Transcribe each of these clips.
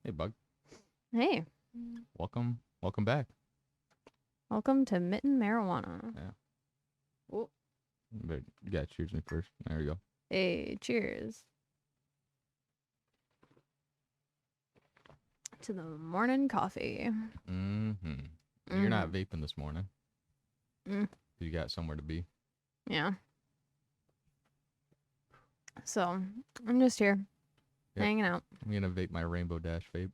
Hey, Bug. Hey, Welcome back. welcome to MittenMarijuana. Yeah. Oh, But you gotta cheers me first. There we go. hey, cheers to the morning coffee. You're not vaping this morning. Mm, You got somewhere to be. yeah. So, I'm just here, hanging out. I'm gonna vape my Rainbow Dash vape.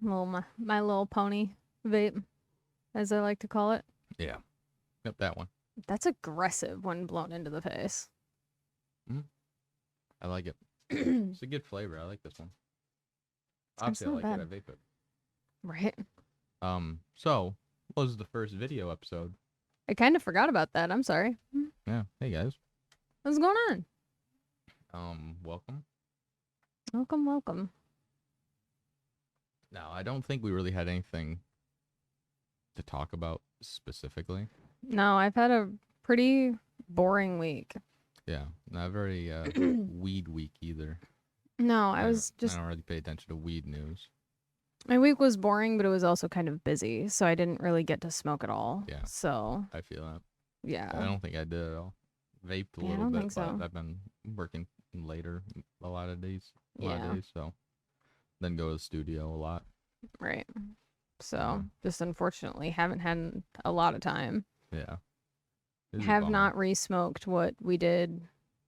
My little pony vape, as I like to call it. Yeah. Yep, that one. That's aggressive when blown into the face. I like it. It's a good flavor. I like this one. Obviously, I not like bad. it. I vape it. Right. So, what was the first video episode? I kind of forgot about that. I'm sorry. Yeah. Hey, guys. What's going on? Welcome. Welcome. Now, I don't think we really had anything to talk about specifically. No, I've had a pretty boring week. Yeah, not very weed week either. No, I I don't really pay attention to weed news. My week was boring, but it was also kind of busy, so I didn't really get to smoke at all. Yeah. So, I feel that. yeah. I don't think I did at all. Vaped a Yeah, I little don't bit, think so. but I've been working later a lot of days. Yeah. So then go to the studio a lot. Right. So, just unfortunately haven't had a lot of time. Yeah. This is a Have bummer. not re-smoked what we did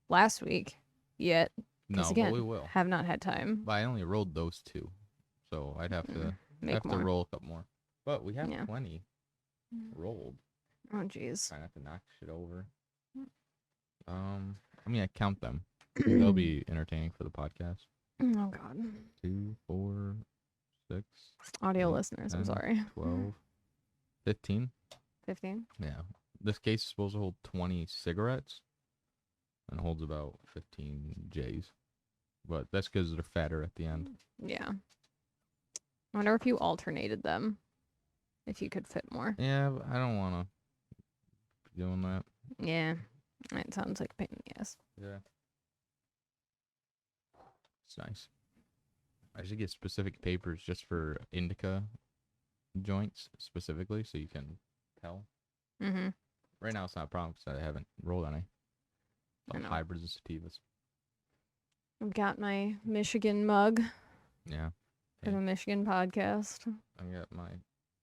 last week yet. No, again, but we will. Have not had time. But I only rolled those two, so I'd have to Make more. roll a couple more. But we have Yeah. plenty rolled. Oh, jeez. Try not to knock shit over. I mean, I count them. They'll be entertaining for the podcast. Oh, God. 2, 4, 6. Audio 8, listeners, 10, I'm sorry. 12, 15. 15? Yeah. This case is supposed to hold 20 cigarettes and holds about 15 J's. But that's because they're fatter at the end. Yeah. I wonder if you alternated them. If you could fit more. Yeah, but I don't want to be doing that. Yeah. That sounds like a pain in the ass. Yeah. It's nice. I should get specific papers just for indica joints specifically so you can tell. Mm-hmm. Right now it's not a problem because I haven't rolled any. Hybrids and sativas. I've got my Michigan mug. Yeah. For the Michigan podcast. I got my...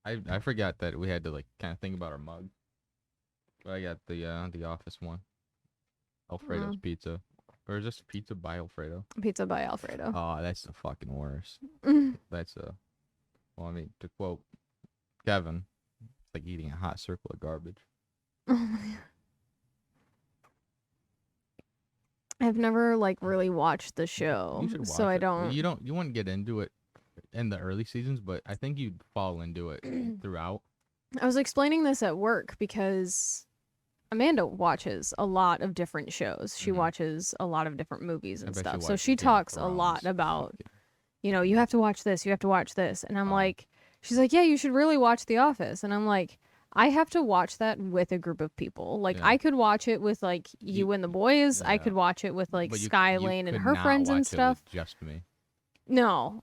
I forgot that we had to like kind of think about our mug. But I got the office one. Alfredo's Pizza. Or is this Pizza by Alfredo? Pizza by Alfredo. Oh, that's the fucking worst. That's well, I mean, to quote Kevin, it's like eating a hot circle of garbage. I've never like really watched the show. You should watch so it. I don't. You wouldn't get into it in the early seasons, but I think you'd fall into it throughout. I was explaining this at work because Amanda watches a lot of different shows. She watches a lot of different movies and stuff. So she talks a lot about, you have to watch this, you have to watch this. And I'm like, she's like, yeah, you should really watch The Office. And I'm like, I have to watch that with a group of people. Like, I could watch it with, like, you and the boys. I could watch it with, like, Sky Lane and her friends and stuff. Just me. No.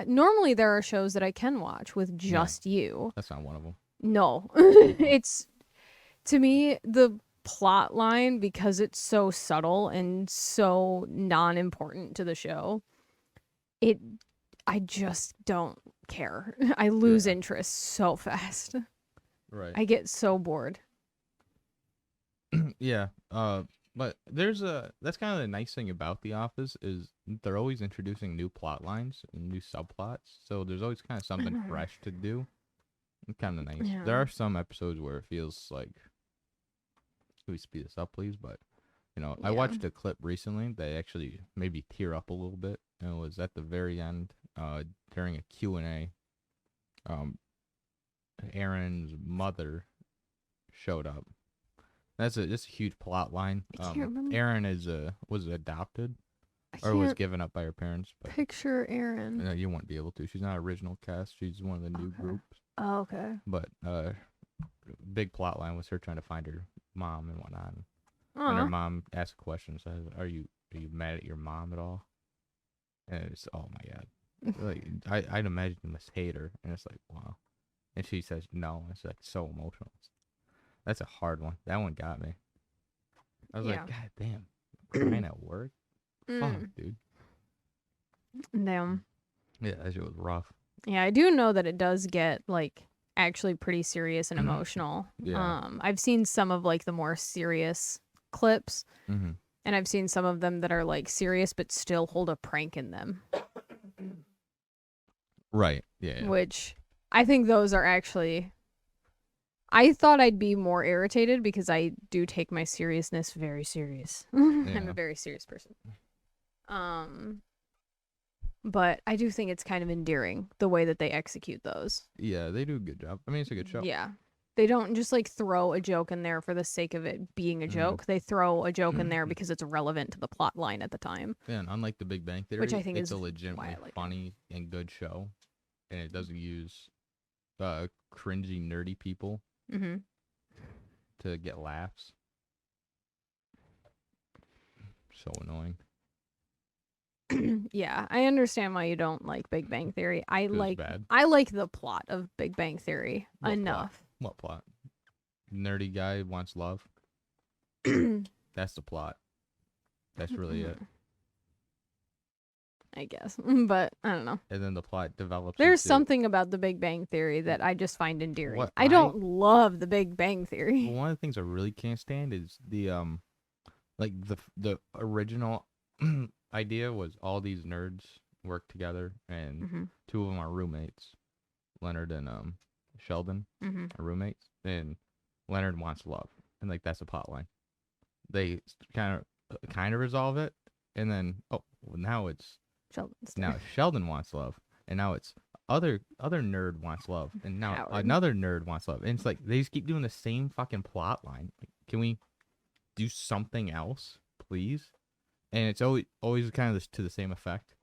Normally there are shows that I can watch with just you. That's not one of them. No. It's, to me, the plot line, because it's so subtle and so non-important to the show, I just don't care. I lose interest so fast. Right. I get so bored. Yeah. But that's kind of the nice thing about The Office is they're always introducing new plot lines and new subplots. So there's always kind of something fresh to do. It's kind of nice. Yeah. There are some episodes where it feels like, can we speed this up, please? But, I watched a clip recently that actually made me tear up a little bit. And it was at the very end, during a Q&A. Aaron's mother showed up. That's a huge plot line. I can't remember. Aaron was adopted or was given up by her parents. But picture Aaron. No, you won't be able to. She's not original cast. She's one of the new groups. Oh, okay. But big plot line was her trying to find her mom and whatnot. And her mom asked a question, says, "Are you mad at your mom at all?" And it's, oh my god. Like I'd imagine you must hate her, and it's like wow. And she says no. It's like so emotional. That's a hard one. That one got me. I was like, God damn, crying at work. Fuck, dude. Damn. Yeah, that shit was rough. Yeah, I do know that it does get like actually pretty serious and emotional. Yeah. I've seen some of like the more serious clips, Mm-hmm. and I've seen some of them that are like serious but still hold a prank in them. Right. Yeah. Which I think those are actually. I thought I'd be more irritated because I do take my seriousness very serious. I'm a very serious person. But I do think it's kind of endearing the way that they execute those. Yeah, they do a good job. I mean, it's a good show. Yeah. They don't just like throw a joke in there for the sake of it being a joke. They throw a joke in there because it's relevant to the plot line at the time. Yeah, and unlike The Big Bang Theory, which I think it's is a legitimately funny and good show, and it doesn't use cringy, nerdy people to get laughs. So annoying. Yeah, I understand why you don't like Big Bang Theory. I like the plot of Big Bang Theory enough. What plot? Nerdy guy wants love. That's the plot. That's really it. I guess, but I don't know. And then the plot develops. There's something about the Big Bang Theory that I just find endearing. I don't love the Big Bang Theory. Well, one of the things I really can't stand is the like the original idea was all these nerds work together, and two of them are roommates. Leonard and Sheldon are roommates, and Leonard wants love, and like that's a plot line. They kind of resolve it, and then now it's Sheldon wants love, and now it's other nerd wants love, and now another nerd wants love, and it's like they just keep doing the same fucking plot line. Like, can we do something else, please? And it's always kind of to the same effect.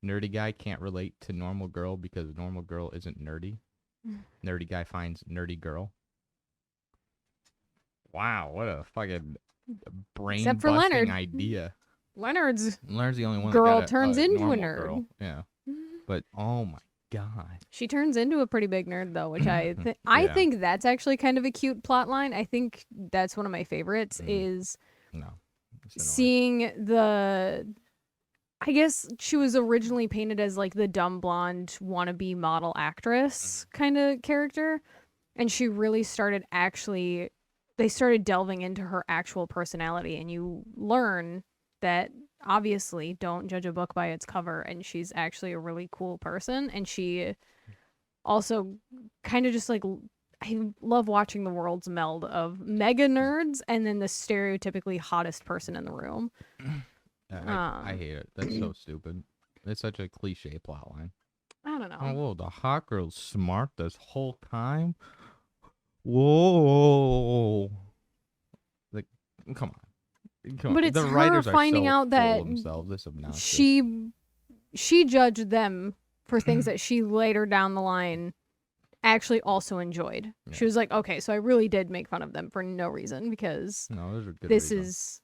Nerdy guy can't relate to normal girl because normal girl isn't nerdy. Nerdy guy finds nerdy girl. Wow, what a fucking brain-busting idea. Leonard's the only one girl that turns into a nerd. Girl. Yeah, but oh my god, she turns into a pretty big nerd though, which I think that's actually kind of a cute plot line. I think that's one of my favorites is seeing I guess she was originally painted as like the dumb blonde wannabe model actress kind of character, and she really started they started delving into her actual personality, and you learn that obviously don't judge a book by its cover, and she's actually a really cool person, and she also kind of just like I love watching the worlds meld of mega nerds and then the stereotypically hottest person in the room. I hate it. That's so stupid. It's such a cliche plot line. I don't know. Oh, whoa, the hot girl's smart this whole time? Whoa. Like, come on. But it's her finding out that she judged them for things that she later down the line actually also enjoyed. Yeah. She was like, okay, so I really did make fun of them for no reason because this is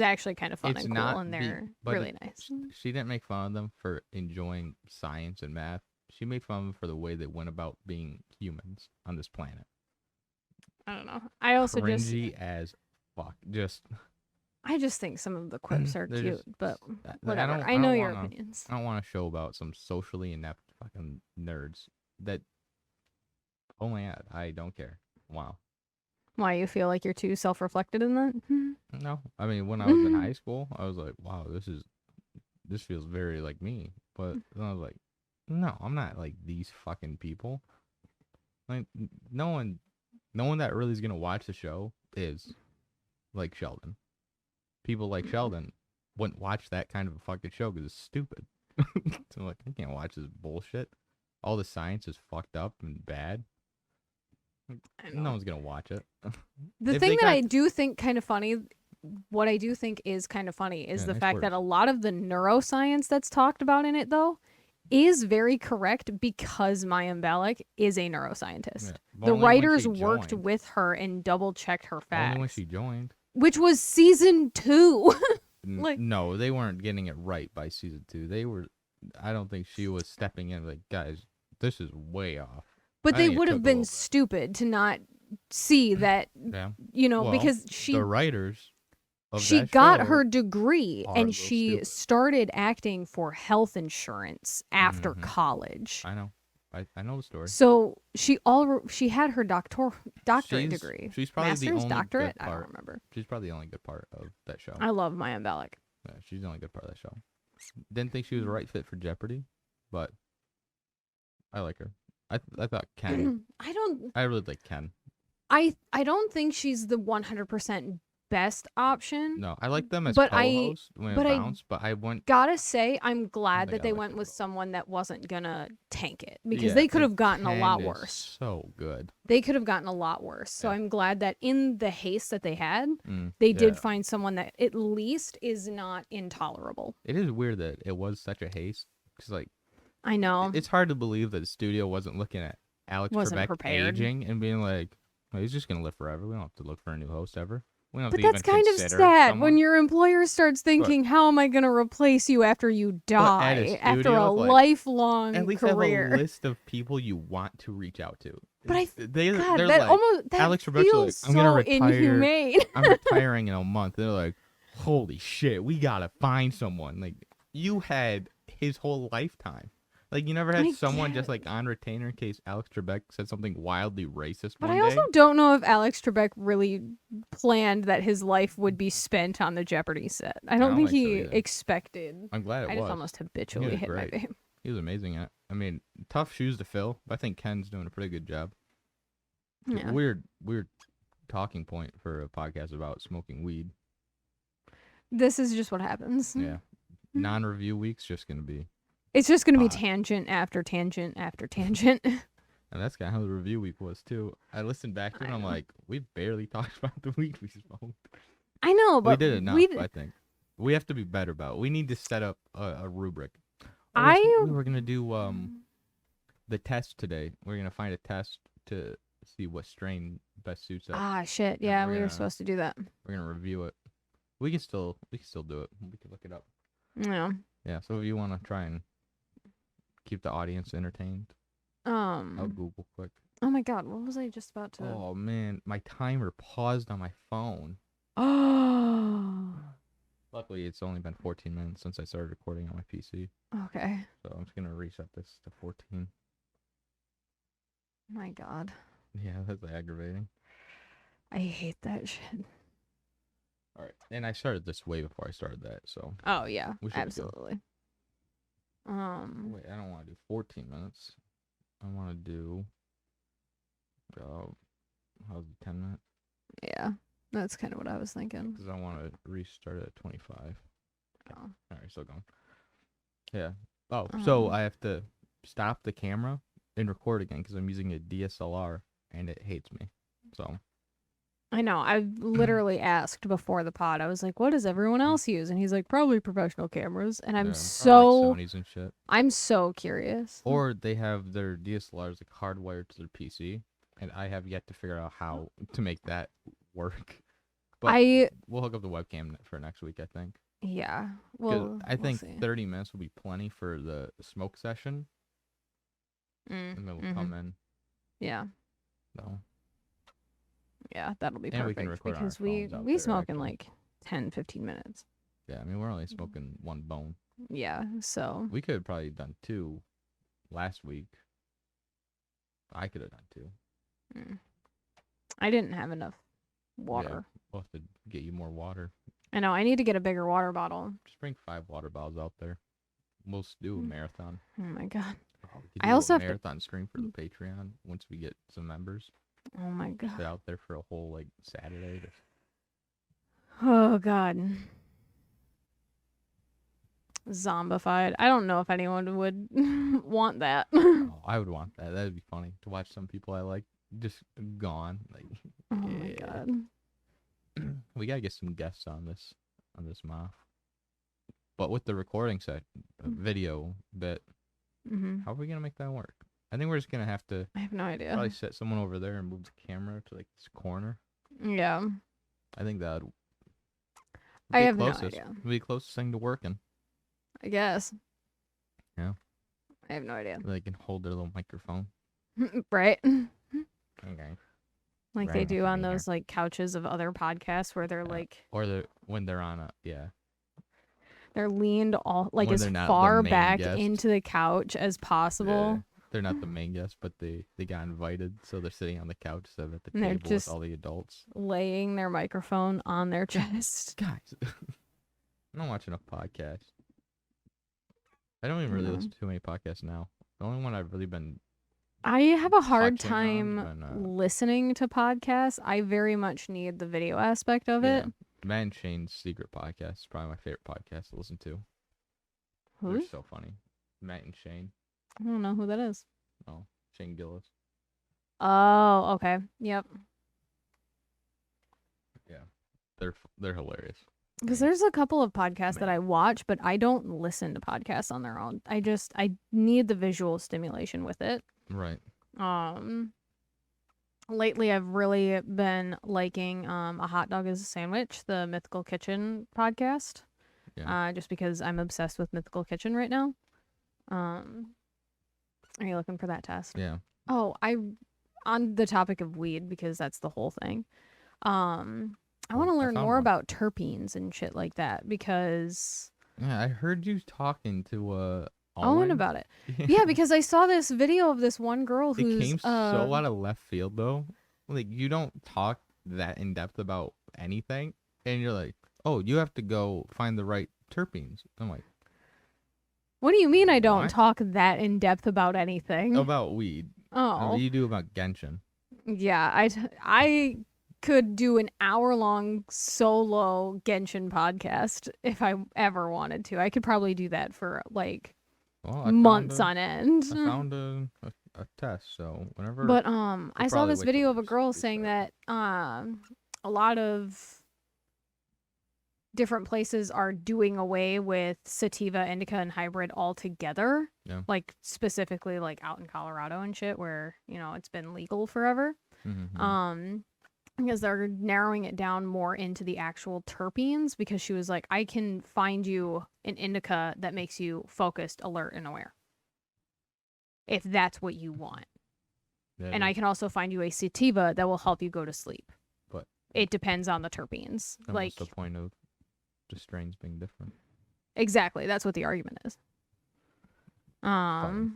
actually kind of fun and cool, and they're really nice. She didn't make fun of them for enjoying science and math. She made fun of them for the way they went about being humans on this planet. I don't know. I also cringy as fuck. I just think some of the quips are cute, but whatever. I know your opinions. I don't want a show about some socially inept fucking nerds that. Oh my god, I don't care. Wow. Why, you feel like you're too self-reflected in that? No, I mean when I was in high school, I was like, wow, this feels very like me. But then I was like, no, I'm not like these fucking people. Like no one that really is gonna watch the show is like Sheldon. People like Sheldon wouldn't watch that kind of a fucking show because it's stupid. So I'm like, I can't watch this bullshit. All the science is fucked up and bad. No one's gonna watch it. The thing that I do think kind of funny, what I do think is kind of funny is the fact that a lot of the neuroscience that's talked about in it though is very correct because Maya Bialik is a neuroscientist. Yeah. The writers worked with her and double checked her facts. Only when she joined. Which was season 2. No, they weren't getting it right by season 2. They were I don't think she was stepping in like, guys, this is way off. But I they think it would took have a been little bit. stupid to not see that, Yeah. Well, because the writers of she that got show her degree are a and little she stupid. started acting for health insurance after Mhm. college. I know. I know the story. So she had her doctorate degree. She's probably the Master's, only doctorate? good I don't part. remember. She's probably the only good part of that show. I love Maya Bellick. Yeah, she's the only good part of that show. Didn't think she was the right fit for Jeopardy, but I like her. I thought Ken. I really like Ken. I don't think she's the 100% best option. No, I like them as but co-hosts when it I bounced, but I went. Gotta say, I'm glad that I they liked went her with though. someone that wasn't gonna tank it, because Yeah, they could like, have gotten a Ken lot is worse. So good. They could have gotten a lot worse. So Yeah. I'm glad that in the haste that they had, they did find someone that at least is not intolerable. It is weird that it was such a haste, because like, I know it's hard to believe that the studio wasn't looking at Alex Trebek prepared. aging and being like, well, he's just gonna live forever. We don't have to look for a new host ever. We don't have But to that's even kind of consider sad someone. when your employer starts thinking, how am I going to replace you after you die, after a like, lifelong at least career? have a list of people you want to reach out to. But they're that like, Alex Trebek's feels like, so I'm gonna retire. inhumane. I'm retiring in a month. They're like, holy shit, we gotta find someone. Like, you had his whole lifetime. Like, you never had someone just like on retainer in case Alex Trebek said something wildly racist but one I also don't know if Alex Trebek really planned that his life would be spent on the Jeopardy set. I don't think he expected. I'm glad it was. I just almost habitually hit my babe. He was amazing at it. I mean, tough shoes to fill, but I think Ken's doing a pretty good job. Yeah. Weird talking point for a podcast about smoking weed. This is just what happens. Yeah. Non-review week's just going to be... It's just going to be tangent after tangent after tangent. And that's kind of how the review week was, too. I listened back to it, and I'm like, we barely talked about the weed we smoked. I know, but... We did enough, I think. We have to be better about it. We need to set up a rubric. We were going to do the test today. We're going to find a test to see what strain best suits us. Ah, shit. Yeah, we were supposed to do that. We're going to review it. We can still do it. We can look it up. Yeah. Yeah, so if you want to try and keep the audience entertained, I'll Google quick. Oh my god, what was I just about to... Oh man, my timer paused on my phone. Oh. Luckily, it's only been 14 minutes since I started recording on my PC. Okay. So I'm just going to reset this to 14. My god. Yeah, that's aggravating. I hate that shit. All right, and I started this way before I started that, so. Oh yeah, absolutely. Wait, I don't want to do 14 minutes. I want to do. How's the 10 minute? Yeah, that's kind of what I was thinking. Because I want to restart it at 25. Okay. Oh. All right, still going. Yeah. Oh, so I have to stop the camera and record again because I'm using a DSLR and it hates me. So. I know. I've literally asked before the pod. I was like, "What does everyone else use?" And he's like, "Probably professional cameras." And I'm so like Sony's and shit. I'm so curious. Or they have their DSLRs like hardwired to their PC, and I have yet to figure out how to make that work. But we'll hook up the webcam for next week, I think. Yeah. Well, I think 30 minutes will be plenty for the smoke session. And then we'll come in. Yeah. So. Yeah, that'll be and perfect. We can record because we smoke in like 10, 15 minutes. Yeah, I mean, we're only smoking one bone. Yeah, so. We could have probably done 2 last week. I could have done 2. I didn't have enough water. Yeah, we'll have to get you more water. I know, I need to get a bigger water bottle. Just bring 5 water bottles out there. We'll do a marathon. Oh my god. I also have a marathon stream for the Patreon once we get some members. Oh my god. Sit out there for a whole like Saturday. Oh god. Zombified. I don't know if anyone would want that. Oh, I would want that. That'd be funny to watch some people I like just gone. Like, oh my god. We gotta get some guests on this moth. But with the recording set, video bit, how are we gonna make that work? I think we're just gonna have to. I have no idea. Probably set someone over there and move the camera to like this corner. Yeah. I think that. I have no idea. It'd be the closest thing to working. I guess. Yeah. I have no idea. They can hold their little microphone. Right. Okay. Like Very they nice do to on be here. those like couches of other podcasts where they're like, or when they're on a they're leaned all like when as they're not the far main back guest. into the couch as possible. They're not the main guest, but they got invited, so they're sitting on the couch instead of at the And they're table with just all the adults. laying their microphone on their chest. Guys, I'm not watching a podcast. I don't even really listen to too many podcasts now. The only one I've really been I have a hard touching on time been, listening to podcasts. I very much need the video aspect of it. Matt and Shane's Secret Podcast is probably my favorite podcast to listen to. Who? They're so funny. Matt and Shane. I don't know who that is. Oh, Shane Gillis. Oh, okay. Yep. Yeah, they're hilarious. Because there's a couple of podcasts that I watch, but I don't listen to podcasts on their own. I need the visual stimulation with it. Right. Lately I've really been liking A Hot Dog is a Sandwich, the Mythical Kitchen podcast. Yeah. Just because I'm obsessed with Mythical Kitchen right now. Are you looking for that test? Yeah. Oh, on the topic of weed, because that's the whole thing. I want to learn more about terpenes and shit like that because... Yeah, I heard you talking to Owen about it. Yeah, because I saw this video of this one girl who's... It came so out of left field, though. Like, you don't talk that in depth about anything, and you're like, oh, you have to go find the right terpenes. I'm like... What do you mean I don't talk that in depth about anything? About weed. Oh. You do about Genshin. Yeah, I could do an hour-long solo Genshin podcast if I ever wanted to. I could probably do that for, like, months on end. I found a test, so whenever... But, I saw this video of a girl saying that, a lot of different places are doing away with sativa, indica, and hybrid altogether. Yeah. Like, specifically, like, out in Colorado and shit where, you know, it's been legal forever. Mm-hmm. Because they're narrowing it down more into the actual terpenes, because she was like, I can find you an indica that makes you focused, alert, and aware. If that's what you want. Yeah, and I can also find you a sativa that will help you go to sleep. But it depends on the terpenes. Like, what's the point of the strains being different? Exactly. That's what the argument is. Well,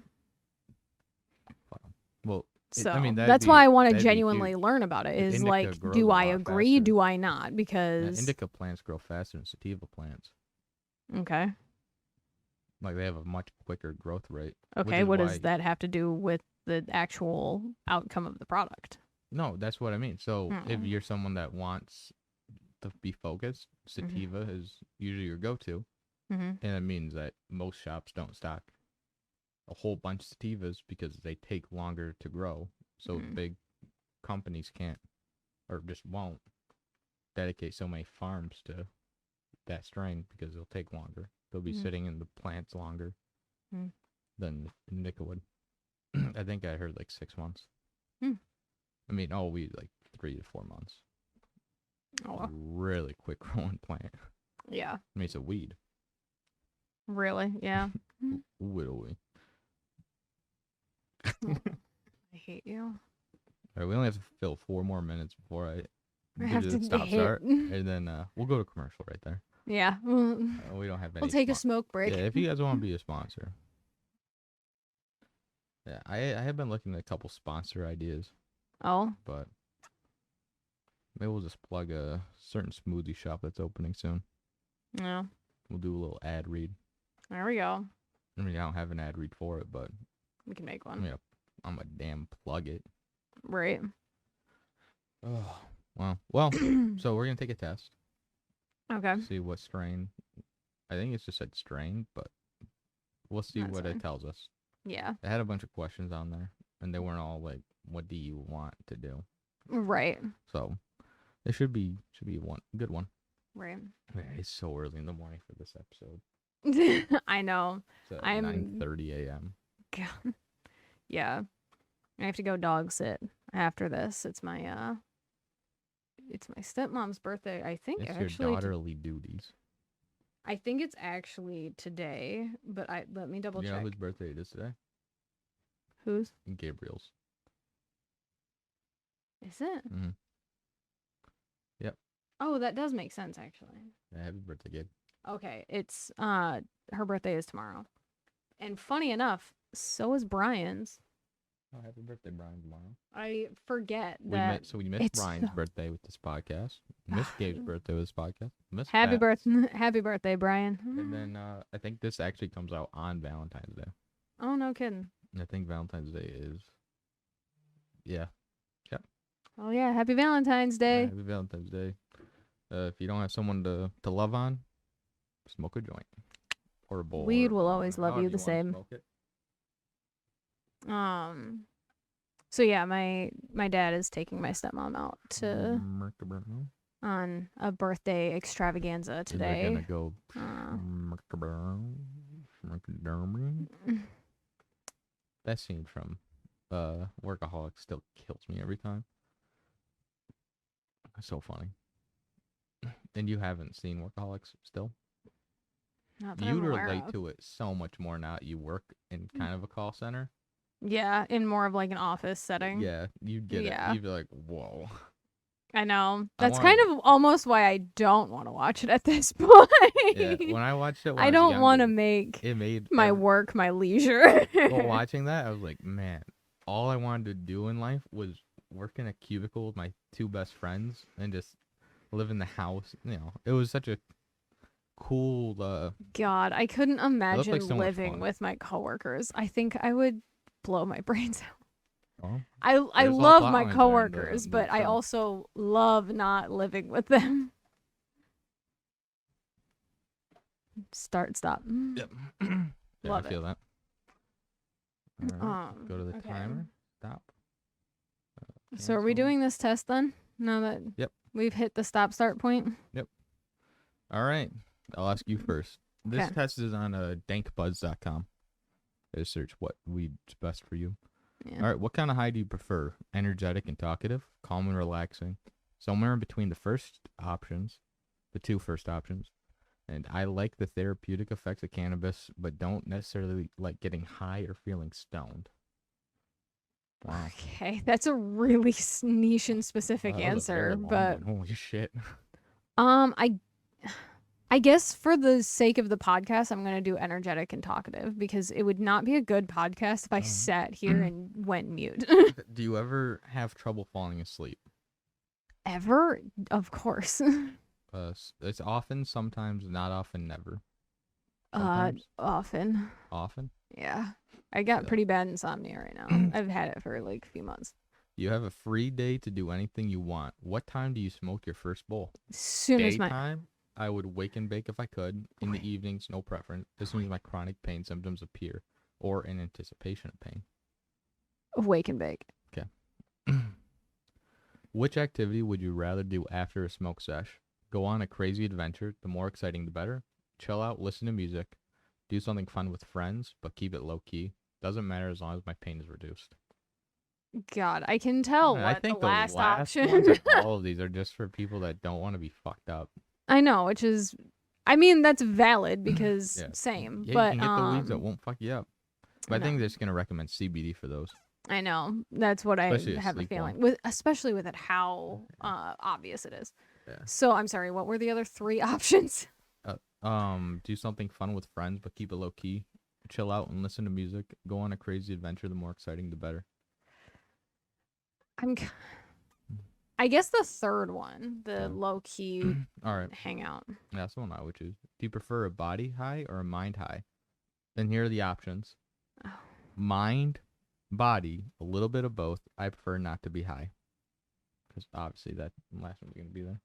so I mean, that's why I want to genuinely learn about it. Is like, do I agree? Faster. Do I not? Because indica plants grow faster than sativa plants. Okay. Like, they have a much quicker growth rate. Okay, what does that have to do with the actual outcome of the product? No, that's what I mean. So if you're someone that wants to be focused, sativa is usually your go-to. And it means that most shops don't stock a whole bunch of sativas because they take longer to grow. So big companies can't, or just won't, dedicate so many farms to that strain because it'll take longer. They'll be sitting in the plants longer than indica would. I think I heard like 6 months. I mean, we like 3 to 4 months. Oh, really quick growing plant. Yeah. I mean, it's a weed. Really? Yeah. Widowy. I hate you. All right, we only have to fill 4 more minutes before I have do the stop start, and then we'll go to commercial right there. Yeah. We don't have any. We'll take a smoke break. Yeah, if you guys want to be a sponsor. Yeah, I have been looking at a couple sponsor ideas. Oh. But maybe we'll just plug a certain smoothie shop that's opening soon. Yeah. We'll do a little ad read. There we go. I mean, I don't have an ad read for it, but we can make one. I mean, I'm a damn plug it. Right. Oh, wow. Well, so we're gonna take a test. Okay. See what strain. I think it's just said strain, but we'll see what it tells us. Yeah. It had a bunch of questions on there, and they weren't all like, "What do you want to do?" Right. So it should be one good one. Right. Yeah, it's so early in the morning for this episode. I know. I'm 9:30 a.m. Yeah. I have to go dog sit after this. It's my stepmom's birthday. I think it's actually your daughterly duties. I think it's actually today, but let me double check. You know whose birthday it is today? Whose? Gabriel's. Is it? Mm-hmm. Yep. Oh, that does make sense, actually. Yeah, happy birthday, Gabe. Okay, it's her birthday is tomorrow. And funny enough, so is Brian's. Oh, happy birthday, Brian, tomorrow. I forget that. We missed Brian's birthday with this podcast. Missed Gabe's birthday with this podcast. Missed happy birthday, Brian. And then I think this actually comes out on Valentine's Day. Oh, no kidding. I think Valentine's Day is. Yeah. Yep. Oh yeah, happy Valentine's Day. Yeah, happy Valentine's Day. If you don't have someone to love on, smoke a joint or a bowl. Weed will always love you the same. So yeah, my dad is taking my stepmom out to on a birthday extravaganza today. They're gonna go. That scene from Workaholics still kills me every time. It's so funny. And you haven't seen Workaholics still? You'd relate to it so much more now. You work in kind of a call center. Yeah, in more of like an office setting. Yeah, you'd get it. You'd be like, whoa. I know. That's kind of almost why I don't want to watch it at this point. Yeah, when I watched it, I don't want to make my work my leisure. Well, watching that, I was like, man, all I wanted to do in life was work in a cubicle with my two best friends and just live in the house. You know, it was such a cool. God, I couldn't imagine living with my coworkers. I think I would blow my brains out. Oh, I love my coworkers, but I also love not living with them. Stop. Yep. Yeah, I feel that. All right. Go to the timer. Stop. So are we doing this test then? Now that we've hit the start point? Yep. All right. I'll ask you first. This test is on dankbuzz.com. Just search what weed's best for you. Yeah. All right. What kind of high do you prefer? Energetic and talkative, calm and relaxing, somewhere in between the two first options. And I like the therapeutic effects of cannabis, but don't necessarily like getting high or feeling stoned. Wow. Okay, that's a really niche and specific answer, but holy shit. I guess for the sake of the podcast, I'm gonna do energetic and talkative because it would not be a good podcast if I sat here and went mute. Do you ever have trouble falling asleep? Ever? Of course. It's often, sometimes, not often, never. Often. Often? Yeah. I got pretty bad insomnia right now. I've had it for like a few months. You have a free day to do anything you want. What time do you smoke your first bowl? Daytime, I would wake and bake if I could. In the evenings, no preference. As soon as my chronic pain symptoms appear or in anticipation of pain. Wake and bake. Okay. Which activity would you rather do after a smoke sesh? Go on a crazy adventure. The more exciting, the better. Chill out, listen to music. Do something fun with friends, but keep it low-key. Doesn't matter as long as my pain is reduced. God, I can tell what I think the last option. Ones, all of these are just for people that don't want to be fucked up. I know, which is, I mean, that's valid because same. Yeah, but you can get the weeds that won't fuck you up. But I think they're just gonna recommend CBD for those. I know. That's what especially I have a feeling especially with it how obvious it is. Yeah. So I'm sorry. What were the other three options? Do something fun with friends, but keep it low key. Chill out and listen to music. Go on a crazy adventure. The more exciting, the better. I guess the third one, the low key. All right. Hangout. That's the one I would choose. Do you prefer a body high or a mind high? Then here are the options. Oh. Mind, body, a little bit of both. I prefer not to be high. Because obviously that last one's going to be there.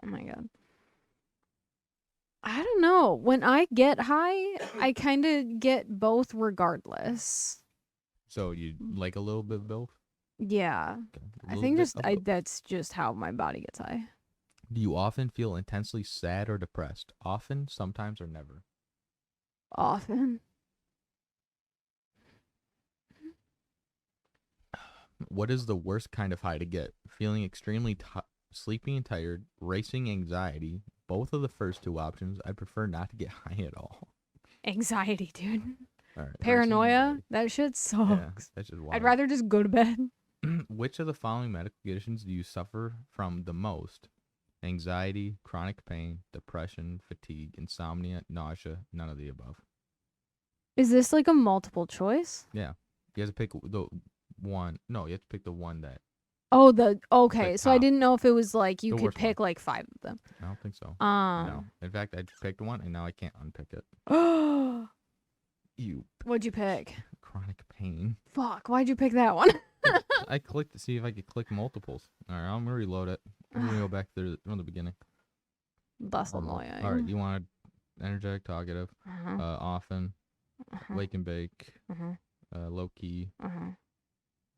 Oh my God. I don't know. When I get high, I kind of get both regardless. So you like a little bit of both? Yeah. Okay. I think that's just how my body gets high. Do you often feel intensely sad or depressed? Often, sometimes, or never? Often. What is the worst kind of high to get? Feeling extremely sleepy and tired, racing anxiety, both of the first two options, I prefer not to get high at all. Anxiety, dude. All right. Paranoia. That shit sucks. Yeah, that's just wild. I'd rather just go to bed. Which of the following medical conditions do you suffer from the most? Anxiety, chronic pain, depression, fatigue, insomnia, nausea, none of the above. Is this like a multiple choice? Yeah. You have to pick the one. No, you have to pick the one that. Oh, okay. The So I top. didn't know if it was like you The could worst pick like 5 of them. I don't think so. No. In fact, I picked one and now I can't unpick it. You. What'd you pick? Chronic pain. Fuck, why'd you pick that one? I clicked to see if I could click multiples. All right, I'm gonna reload it. I'm gonna go back there from the beginning. That's annoying. All right, you wanted energetic, talkative, often, wake and bake, low key,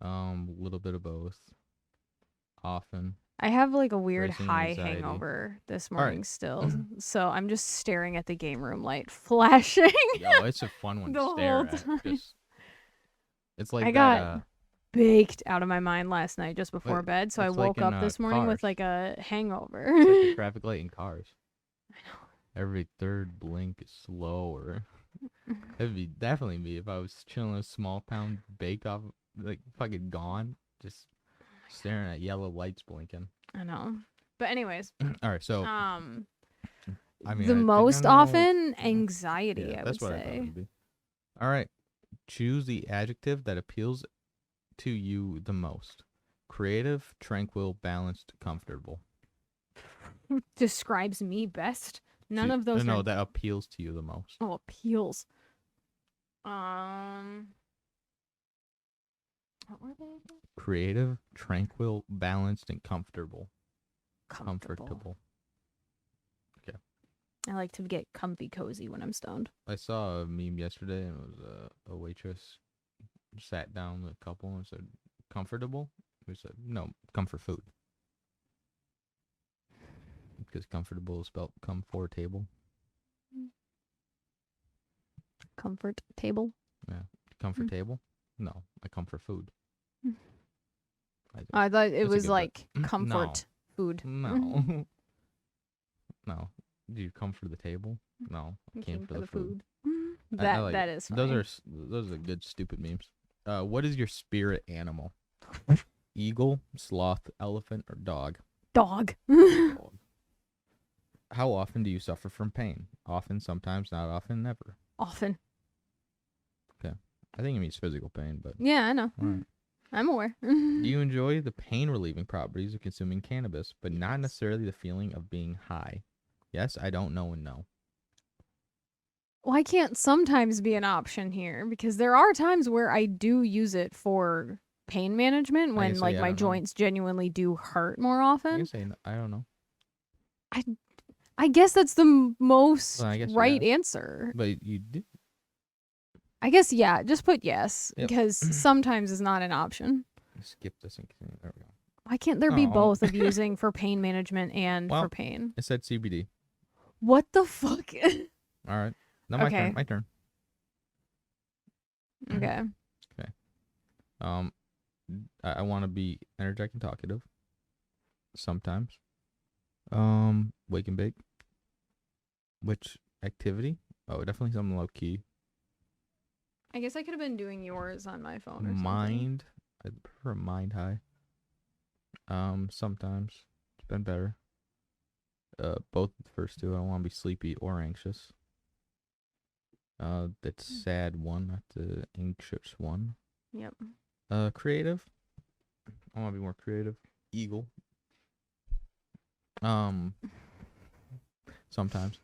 little bit of both, often. I have like a weird Racing high anxiety. hangover this morning still, so I'm just staring at the game room light flashing. Yo, it's a fun one to stare at. It's like I got baked out of my mind last night just before bed, so I woke up this morning with like a hangover. It's like a traffic light in Cars. I know. Every third blink is slower. It'd be definitely me if I was chilling in a small town, baked off, like fucking gone, just staring at yellow lights blinking. I know. But anyways. All right, so I mean, the most often anxiety, yeah, I that's would what say. I thought it would be. All right. Choose the adjective that appeals to you the most. Creative, tranquil, balanced, comfortable. Describes me best. None of those. No, that appeals to you the most. Oh, appeals. What were they again? Creative, tranquil, balanced, and comfortable. Comfortable. Okay. I like to get comfy cozy when I'm stoned. I saw a meme yesterday, and it was a waitress sat down with a couple and said, comfortable? We said, no, comfort food. Because comfortable is spelled comfort table. Comfort table? Yeah. Comfort table? No, I comfort food. I thought it was like comfort food. No. No. Do you come for the table? No. I came for the food. That is funny. Those are good stupid memes. What is your spirit animal? Eagle, sloth, elephant, or dog? Dog. How often do you suffer from pain? Often, sometimes, not often, never. Often. Okay. I think it means physical pain, but... Yeah, I know. All right. I'm aware. Do you enjoy the pain-relieving properties of consuming cannabis, but not necessarily the feeling of being high? Yes, I don't know, and no. Why can't sometimes be an option here? Because there are times where I do use it for pain management when like my joints genuinely do hurt more often. I can say I don't know. I guess that's the most right answer. But you do. I guess, yeah. Just put yes, because sometimes is not an option. Skip this and continue. There we go. Why can't there be both of using for pain management and for pain? It said CBD. What the fuck? All right. Now my turn. My turn. Okay. Okay. I want to be energetic and talkative. Sometimes. Wake and bake. Which activity? Oh, definitely something low key. I guess I could have been doing yours on my phone or something. Mind. I prefer mind high. Sometimes it's been better. Both the first two. I don't want to be sleepy or anxious. That's sad one, not the anxious one. Yep. Creative. I want to be more creative. Eagle. Sometimes.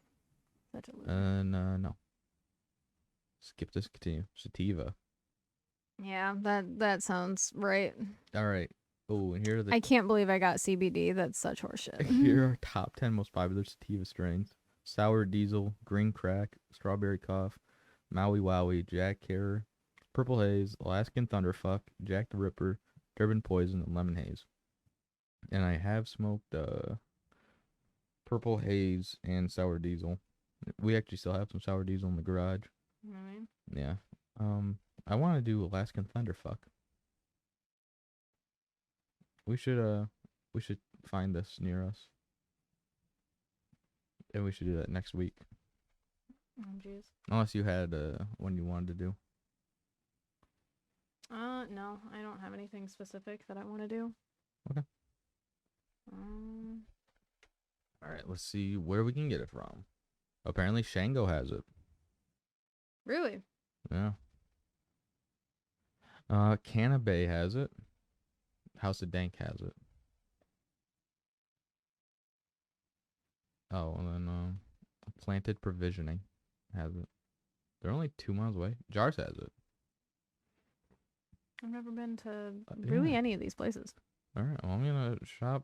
No. Skip this. Continue. Sativa. Yeah, that sounds right. All right. Oh, and here are the... I can't believe I got CBD. That's such horseshit. Here are top 10 most popular sativa strains. Sour Diesel, Green Crack, Strawberry Cough, Maui Wowie, Jack Harrer, Purple Haze, Alaskan Thunderfuck, Jack the Ripper, Durban Poison, and Lemon Haze. And I have smoked Purple Haze and Sour Diesel. We actually still have some Sour Diesel in the garage. Really? Yeah. I want to do Alaskan Thunderfuck. We should find this near us. And we should do that next week. Oh, jeez. Unless you had one you wanted to do. No, I don't have anything specific that I want to do. Okay. All right, let's see where we can get it from. Apparently, Shango has it. Really? Yeah. Canabay has it. House of Dank has it. Oh, and then Planted Provisioning has it. They're only 2 miles away. Jars has it. I've never been to really any of these places. All right, well, I'm gonna shop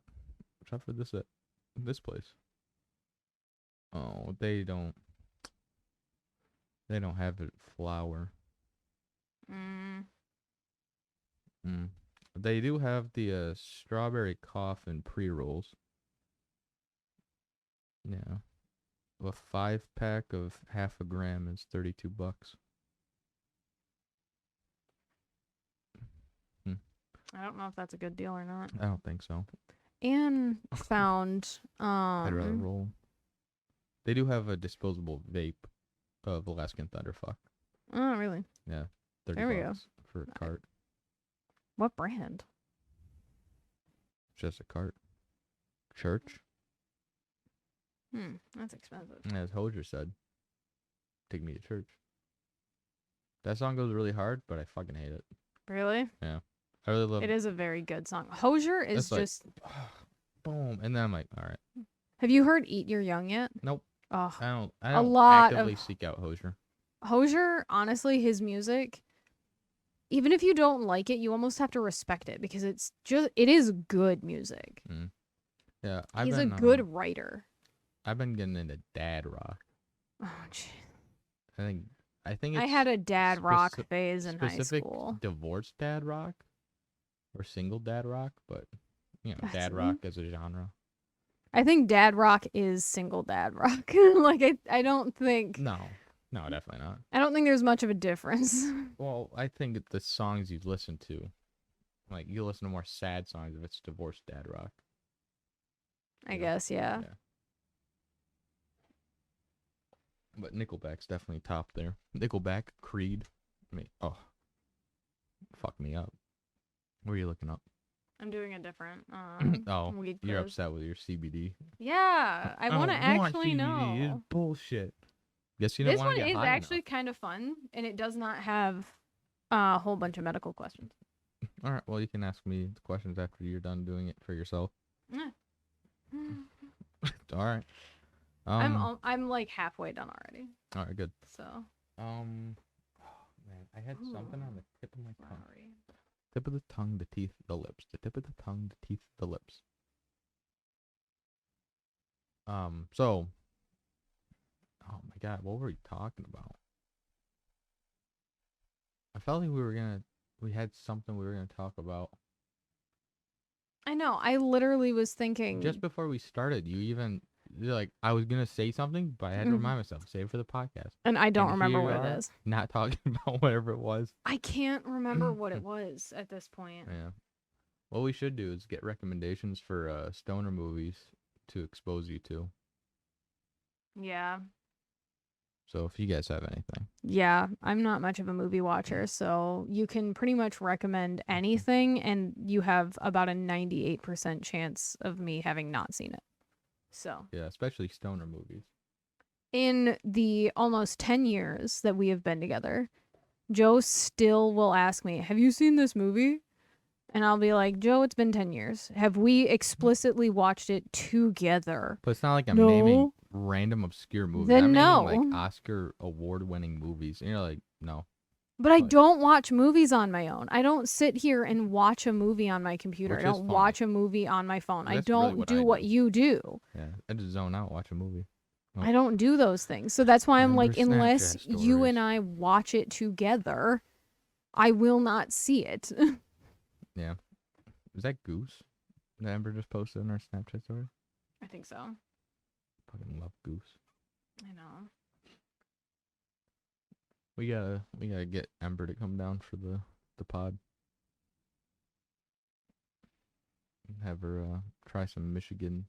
for this place. Oh, they don't have it flour. They do have the strawberry coffin pre-rolls. Yeah. A 5-pack of half a gram is $32. I don't know if that's a good deal or not. I don't think so. Anne found I'd rather roll. They do have a disposable vape of Alaskan Thunderfuck. Oh, really? Yeah. $30 there we go. For a cart. What brand? Just a cart. Church. That's expensive. As Hosier said, take me to church. That song goes really hard, but I fucking hate it. Really? Yeah. I really love it. It is a very good song. Hosier is just... Like, boom. And then I'm like, all right. Have you heard Eat Your Young yet? Nope. Oh, I don't actively seek out Hosier. Hosier, honestly, his music, even if you don't like it, you almost have to respect it because it is good music. Yeah. He's a good writer. I've been getting into dad rock. Oh, jeez. I think it's I had a dad rock phase in high school. Divorced dad rock or single dad rock, but dad rock as a genre. I think dad rock is single dad rock. Like I don't think No, definitely not. I don't think there's much of a difference. Well, I think the songs you've listened to, like you listen to more sad songs if it's divorced dad rock. I guess, yeah. But Nickelback's definitely top there. Nickelback, Creed. Fuck me up. What are you looking up? I'm doing a different weed you're quiz. upset with your CBD. Yeah, I want to actually know. It's bullshit. Guess you don't want to get high enough. This one is actually kind of fun, and it does not have a whole bunch of medical questions. All right, well, you can ask me the questions after you're done doing it for yourself. All right. I'm like halfway done already. All right, good. So. Man, I had something on the tip of my tongue. Tip of the tongue, the teeth, the lips. The tip of the tongue, the teeth, the lips. So. Oh my God, what were we talking about? I felt like we had something we were gonna talk about. I know. I literally was thinking. Just before we started, you're like, I was going to say something, but I had to remind myself, save it for the podcast. And I don't remember what it is. Not talking about whatever it was. I can't remember what it was at this point. Yeah. What we should do is get recommendations for stoner movies to expose you to. Yeah. So if you guys have anything. Yeah, I'm not much of a movie watcher, so you can pretty much recommend anything, and you have about a 98% chance of me having not seen it. So. Yeah, especially stoner movies. In the almost 10 years that we have been together, Joe still will ask me, have you seen this movie? And I'll be like, Joe, it's been 10 years. Have we explicitly watched it together? But it's not like I'm naming random obscure movies. Then I'm naming like Oscar award-winning movies. And you're like, no. But I don't watch movies on my own. I don't sit here and watch a movie on my computer. I don't watch a movie on my phone. I don't do what you do. Yeah, I just zone out, watch a movie. Oh. I don't do those things. So that's why I'm like, unless you and I watch it together, I will not see it. Yeah. Is that Goose that Amber just posted in our Snapchat story? I think so. Fucking love Goose. I know. We gotta get Ember to come down for the pod. Have her try some Michigan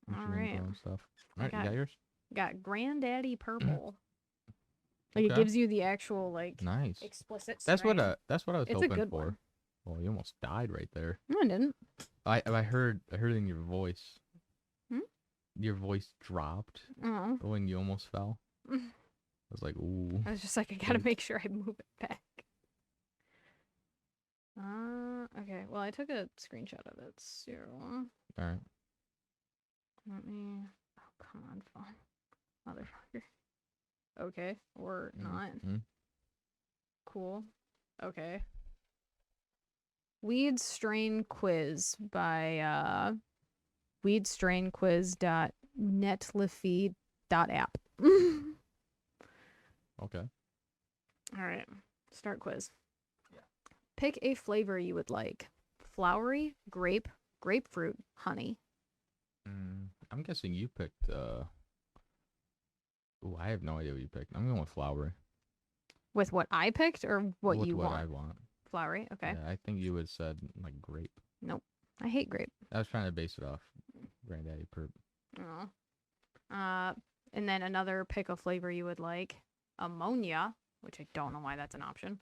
right. stuff. All right, you got yours? Got Granddaddy Purple. Like Okay. it gives you the actual like nice explicit That's strain. what I was It's a hoping good for. one. Well, you almost died right there. No, I didn't. I heard in your voice. Hmm? Your voice dropped Oh. when you almost fell. I was like, ooh. I was just like, I gotta make sure I move it back. Okay. Well, I took a screenshot of it. So. All right. Let me. Oh, come on, phone. Motherfucker. Okay. Or not. Cool. Okay. Weed Strain Quiz by weedstrainquiz.netlify.app. Okay. All right. Start quiz. Yeah. Pick a flavor you would like. Flowery, grape, grapefruit, honey. I'm guessing you picked Ooh, I have no idea what you picked. I'm going with flowery. With what I picked or what with you what want? I want. Flowery, okay. Yeah, I think you would have said like grape. Nope. I hate grape. I was trying to base it off Granddaddy Perp. Oh. And then another pick a flavor you would like. Ammonia, which I don't know why that's an option.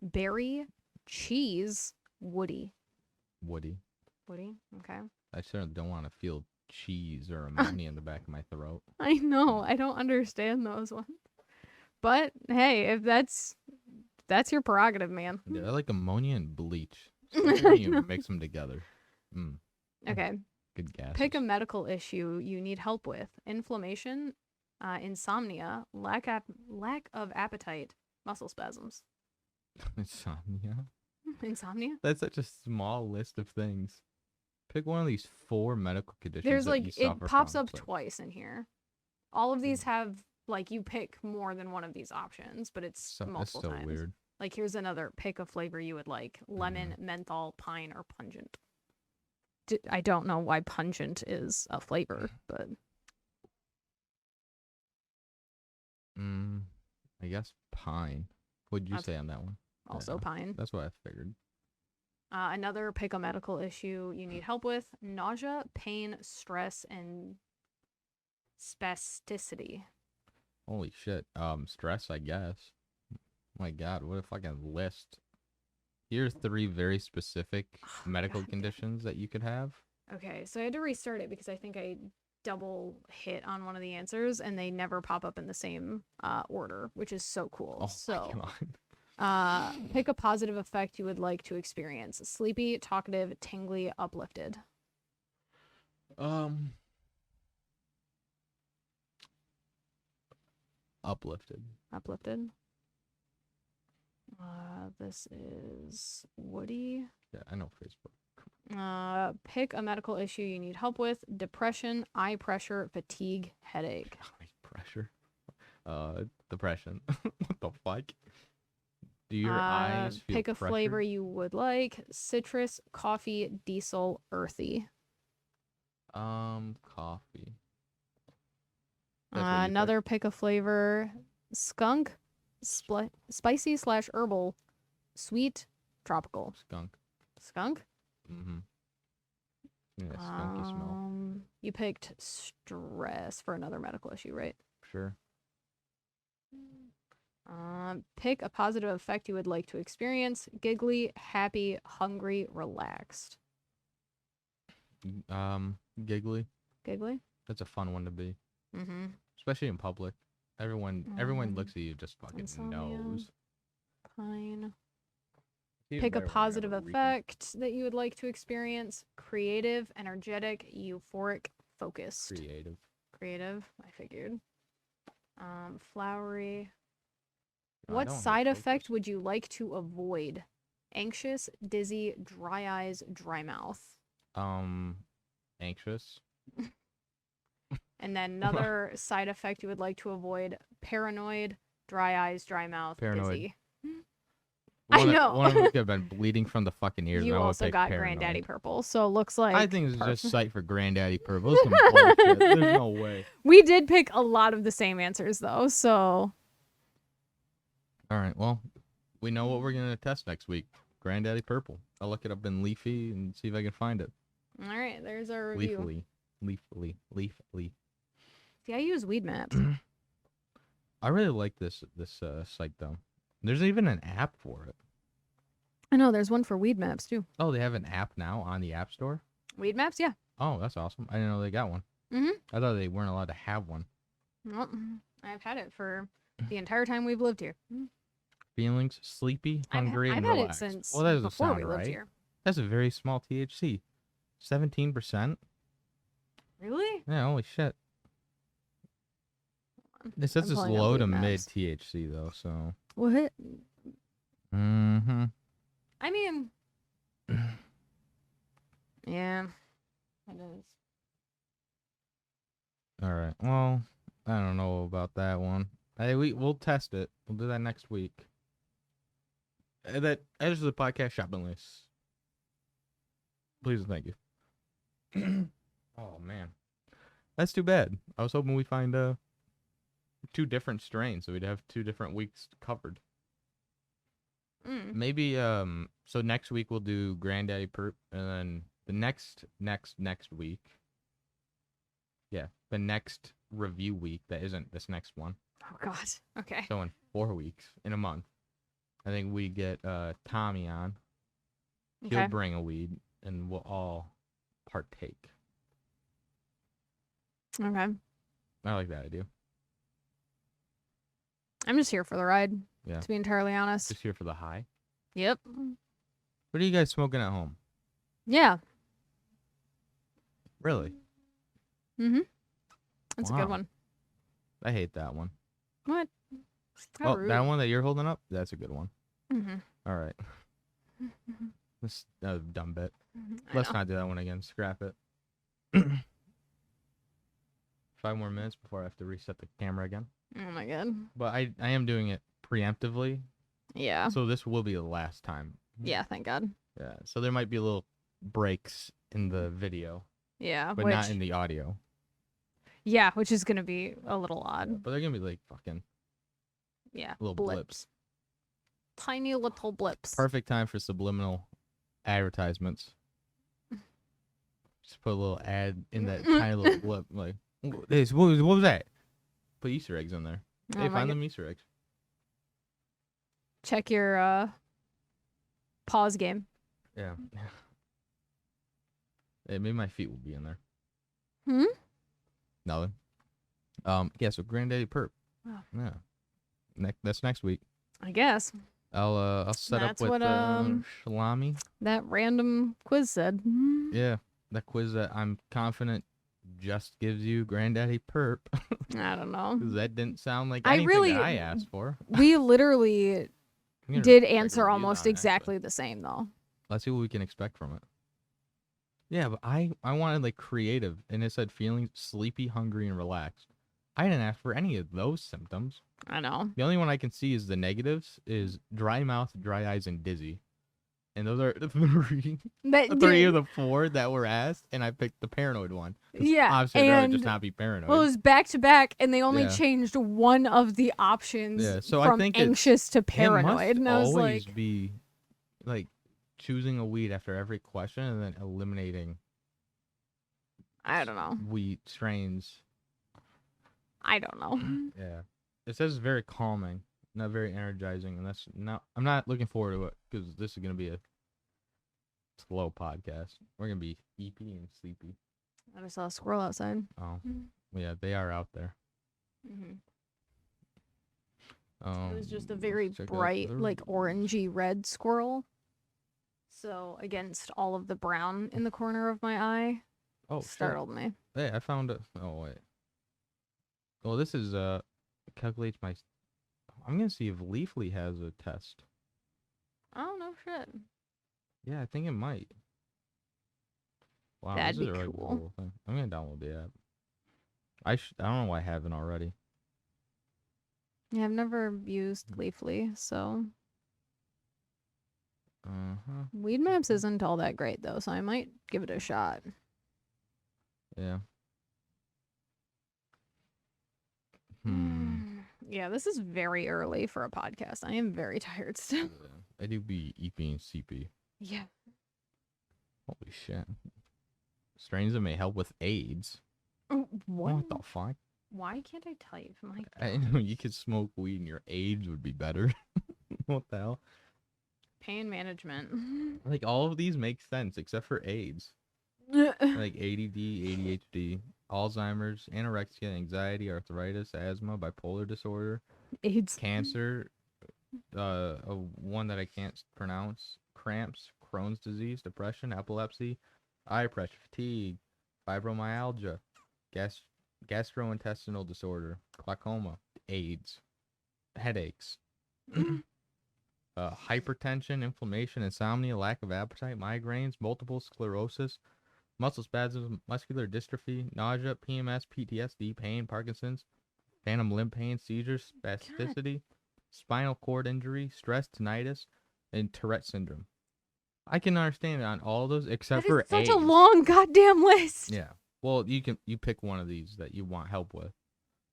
Berry, cheese, woody. Woody. Woody, okay. I certainly don't want to feel cheese or ammonia in the back of my throat. I know. I don't understand those ones. But hey, if that's your prerogative, man. Yeah, I like ammonia and bleach. When you mix them together. Okay. Good gas. Pick a medical issue you need help with. Inflammation, insomnia, lack of appetite, muscle spasms. Insomnia? Insomnia? That's such a small list of things. Pick one of these 4 medical conditions. There's that like, you it suffer pops from. up twice in here. All of these have, like, you pick more than one of these options, but it's multiple that's so times. Weird. Like, here's another pick a flavor you would like. Lemon, menthol, pine, or pungent. I don't know why pungent is a flavor, but... I guess pine. What'd you say on that one? Also pine. That's what I figured. Another pick a medical issue you need help with. Nausea, pain, stress, and spasticity. Holy shit. Stress, I guess. My God, what a fucking list. Here's 3 very specific medical conditions that you could have. Okay, so I had to restart it because I think I double hit on one of the answers and they never pop up in the same order, which is so cool. Oh, so my God. Pick a positive effect you would like to experience. Sleepy, talkative, tingly, uplifted. Uplifted. Uplifted. This is Woody. Yeah, I know Facebook. Pick a medical issue you need help with. Depression, eye pressure, fatigue, headache. Eye pressure. Depression. What the fuck? Do your eyes feel pick a pressure? flavor you would like. Citrus, coffee, diesel, earthy. Coffee. Another pick a flavor. Skunk, spicy / herbal, sweet, tropical. Skunk. Skunk? Mm-hmm. Yeah, skunky smell. You picked stress for another medical issue, right? Sure. Pick a positive effect you would like to experience. Giggly, happy, hungry, relaxed. Giggly. Giggly? That's a fun one to be. Mm-hmm. Especially in public. Everyone looks at you just fucking knows. Pine. Pick a positive effect that you would like to experience. Creative, energetic, euphoric, focused. Creative, I figured. Flowery. What side effect would you like to avoid? Anxious, dizzy, dry eyes, dry mouth. Anxious. And then another side effect you would like to avoid: paranoid, dry eyes, dry mouth, dizzy. I know. One of them could have been bleeding from the fucking ears. You also got paranoid. Granddaddy Purple, so it looks like... I think it's just sight for Granddaddy Purple. This is some bullshit. There's no way. We did pick a lot of the same answers, though, so... All right, well, we know what we're going to test next week. Granddaddy Purple. I'll look it up in Leafy and see if I can find it. All right, there's our review. Leafly. See, I use Weed Maps. I really like this site though. There's even an app for it. I know there's one for Weed Maps too. Oh, they have an app now on the App Store? Weed Maps, yeah. Oh, that's awesome. I didn't know they got one. I thought they weren't allowed to have one. Well, I've had it for the entire time we've lived here. Feelings sleepy, hungry, and I've had relaxed. it since Well, that doesn't before sound we lived right. here. That's a very small THC. 17%? Really? Yeah, holy shit. It says it's low to mid THC though, so. What? Mm-hmm. I mean, yeah, it is. All right. Well, I don't know about that one. Hey, we'll test it. We'll do that next week. That is the podcast shopping list. Please and thank you. Oh man, that's too bad. I was hoping we'd find 2 different strains, so we'd have 2 different weeks covered. Maybe so next week we'll do Granddaddy Perp, and then the next week. Yeah, the next review week that isn't this next one. Oh God. Okay. So in 4 weeks, in a month, I think we get Tommy on. Okay. He'll bring a weed, and we'll all partake. Okay. I like that idea. I'm just here for the ride. Yeah. To be entirely honest. Just here for the high. Yep. What are you guys smoking at home? Yeah. Really? That's a good one. I hate that one. What? How rude. That one that you're holding up? That's a good one. All right. This dumb bit. Let's not do that one again. Scrap it. 5 more minutes before I have to reset the camera again. Oh my God. But I am doing it preemptively. Yeah. So this will be the last time. Yeah, thank God. Yeah. So there might be little breaks in the video. Yeah. But not in the audio. Yeah, which is going to be a little odd. Yeah, but they're going to be like fucking. Yeah. Little blips. Tiny little blips. Perfect time for subliminal advertisements. Just put a little ad in that tiny little blip. Like, what was that? Put Easter eggs in there. Hey, find them Easter eggs. Check your pause game. Yeah. Hey, maybe my feet will be in there. Nothing. Yeah, so Granddaddy Perp. Oh. Yeah. That's next week. I guess. I'll set up with Shalami. That random quiz said. Yeah. That quiz that I'm confident just gives you Granddaddy Perp. I don't know. Because that didn't sound like anything that I asked for. We literally did answer almost exactly the same, though. Let's see what we can expect from it. Yeah, but I wanted like creative, and it said feeling sleepy, hungry, and relaxed. I didn't ask for any of those symptoms. I know. The only one I can see is the negatives is dry mouth, dry eyes, and dizzy. And those are the 3 of the 4 that were asked, and I picked the paranoid one. Yeah, obviously I'd rather just not be paranoid. Well, it was back to back, and they only changed one of the options so from I think anxious to paranoid. It and I was always be like choosing a weed after every question and then eliminating. I don't know. Weed strains. I don't know. Yeah, it says it's very calming. Not very energizing, and that's not. I'm not looking forward to it because this is gonna be a slow podcast. We're gonna be EP and sleepy. I just saw a squirrel outside. Oh, yeah, they are out there. It was just a very bright, like orangey red squirrel. So against all of the brown in the corner of my eye, startled me. Hey, I found it. Oh wait. Well, this is calculates my. I'm gonna see if Leafly has a test. Oh no shit. Yeah, I think it might. Wow, that'd this be is a really cool thing. I'm gonna download the app. I don't know why I haven't already. Yeah, I've never used Leafly, so. Weed Maps isn't all that great though, so I might give it a shot. Yeah. Yeah, this is very early for a podcast. I am very tired still. Yeah, I do be EP and CP. Yeah. Holy shit. Strains that may help with AIDS. What? What the fuck? Why can't I type? My I God. know you could smoke weed and your AIDS would be better. What the hell? Pain management. Like, all of these make sense except for AIDS. Like ADD, ADHD, Alzheimer's, anorexia, anxiety, arthritis, asthma, bipolar disorder, AIDS. cancer, one that I can't pronounce, cramps, Crohn's disease, depression, epilepsy, eye pressure, fatigue, fibromyalgia, gastrointestinal disorder, glaucoma, AIDS, headaches, hypertension, inflammation, insomnia, lack of appetite, migraines, multiple sclerosis, muscle spasms, muscular dystrophy, nausea, PMS, PTSD, pain, Parkinson's, phantom limb pain, seizures, spasticity, spinal cord injury, stress, tinnitus, and Tourette syndrome. I can understand on all those except for such AIDS. a long goddamn list. Yeah. Well, you pick one of these that you want help with,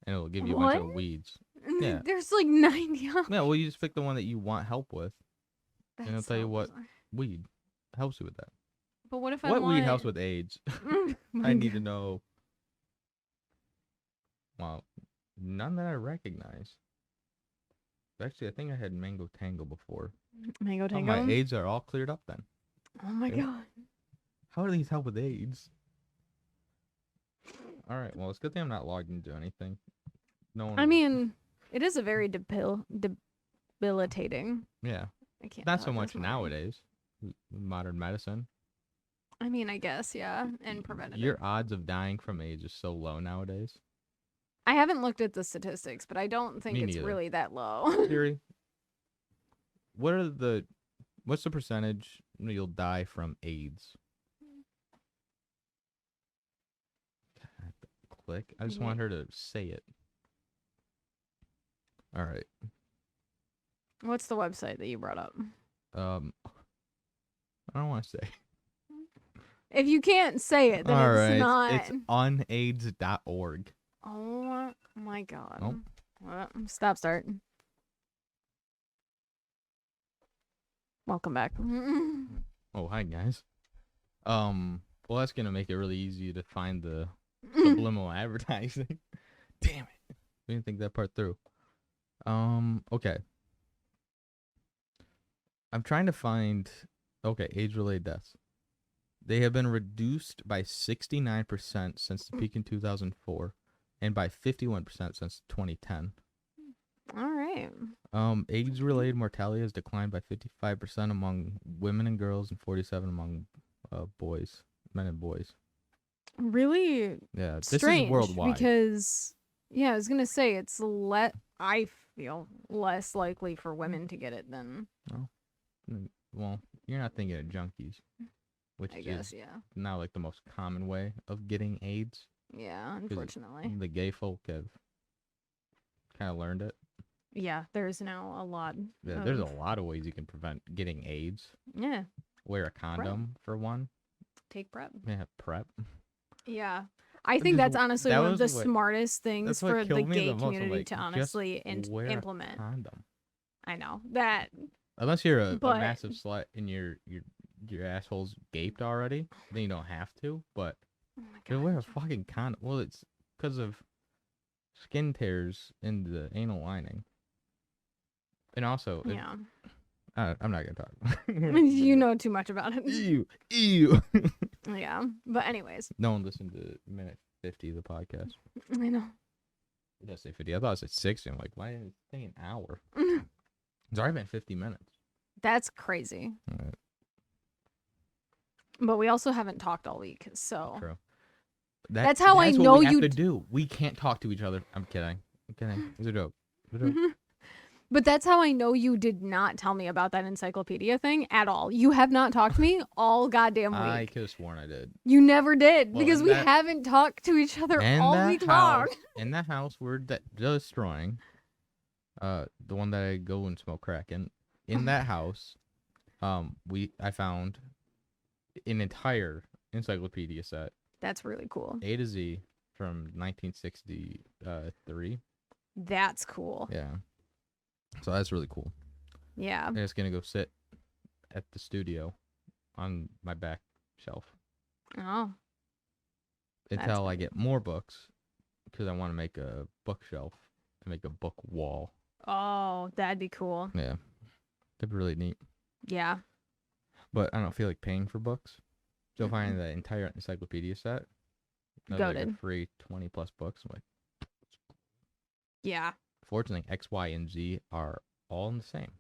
and it'll give you a bunch of weeds. Yeah. There's like 90. Yeah. Well, you just pick the one that you want help with, and it'll tell you what weed helps you with that. But what if what weed helps with AIDS? I need to know. Well, none that I recognize. Actually, I think I had Mango Tango before. Mango Tango? Oh, my AIDS are all cleared up then. Oh my God. How do these help with AIDS? All right, well, it's a good thing I'm not logged into anything. No one. I mean, it is a very debilitating. Yeah. I can't. Not so much nowadays. Modern medicine. I mean, I guess, yeah, and preventative. Your odds of dying from AIDS is so low nowadays. I haven't looked at the statistics, but I don't think it's really that low. Siri, what's the percentage you'll die from AIDS? Click. I just want her to say it. All right. What's the website that you brought up? I don't want to say. If you can't say it, then it's not. It's unaids.org. Oh my God. Oh. Well, stop start. Welcome back. Oh, hi guys. Well, that's gonna make it really easy to find the subliminal advertising. Damn it. We didn't think that part through. Okay. I'm trying to find age-related deaths. They have been reduced by 69% since the peak in 2004 and by 51% since 2010. All right. AIDS-related mortality has declined by 55% among women and girls and 47% among men and boys. Really? Yeah, this strange, is worldwide. Because, yeah, I was going to say, I feel less likely for women to get it than... Well, you're not thinking of junkies, which is now like the most common way of getting AIDS. Yeah, unfortunately. The gay folk have kind of learned it. Yeah, there's now a lot. Yeah, there's a lot of ways you can prevent getting AIDS. Yeah. Wear a condom for one. Take PrEP. Yeah, PrEP. Yeah. I think that's honestly one of the smartest things for the gay community to honestly implement. A condom. I know that. Unless you're a massive slut and your asshole's gaped already, then you don't have to. But wear a fucking condom. Well, it's because of skin tears in the anal lining, and also I'm not gonna talk. You know too much about it. Ew. Yeah, but anyways. No one listened to minute 50 of the podcast. I know. It does say 50. I thought it said 60. I'm like, why did it say an hour? It's already been 50 minutes. That's crazy. All right. But we also haven't talked all week, so. True. That's how I know you have to do. We can't talk to each other. I'm kidding. It's a joke. But that's how I know you did not tell me about that encyclopedia thing at all. You have not talked to me all goddamn week. I could have sworn I did. You never did, because we haven't talked to each other all week long. In the house we're destroying, the one that I go and smoke crack in that house, I found an entire encyclopedia set. That's really cool. A to Z from 1963. That's cool. Yeah. So that's really cool. Yeah. And it's going to go sit at the studio on my back shelf. Oh. Until I get more books. because I want to make a bookshelf and make a book wall. Oh, that'd be cool. Yeah, that'd be really neat. Yeah. But I don't feel like paying for books. So finding the entire encyclopedia set, like a free 20+ books. I'm like, yeah. Fortunately, X, Y, and Z are all in the same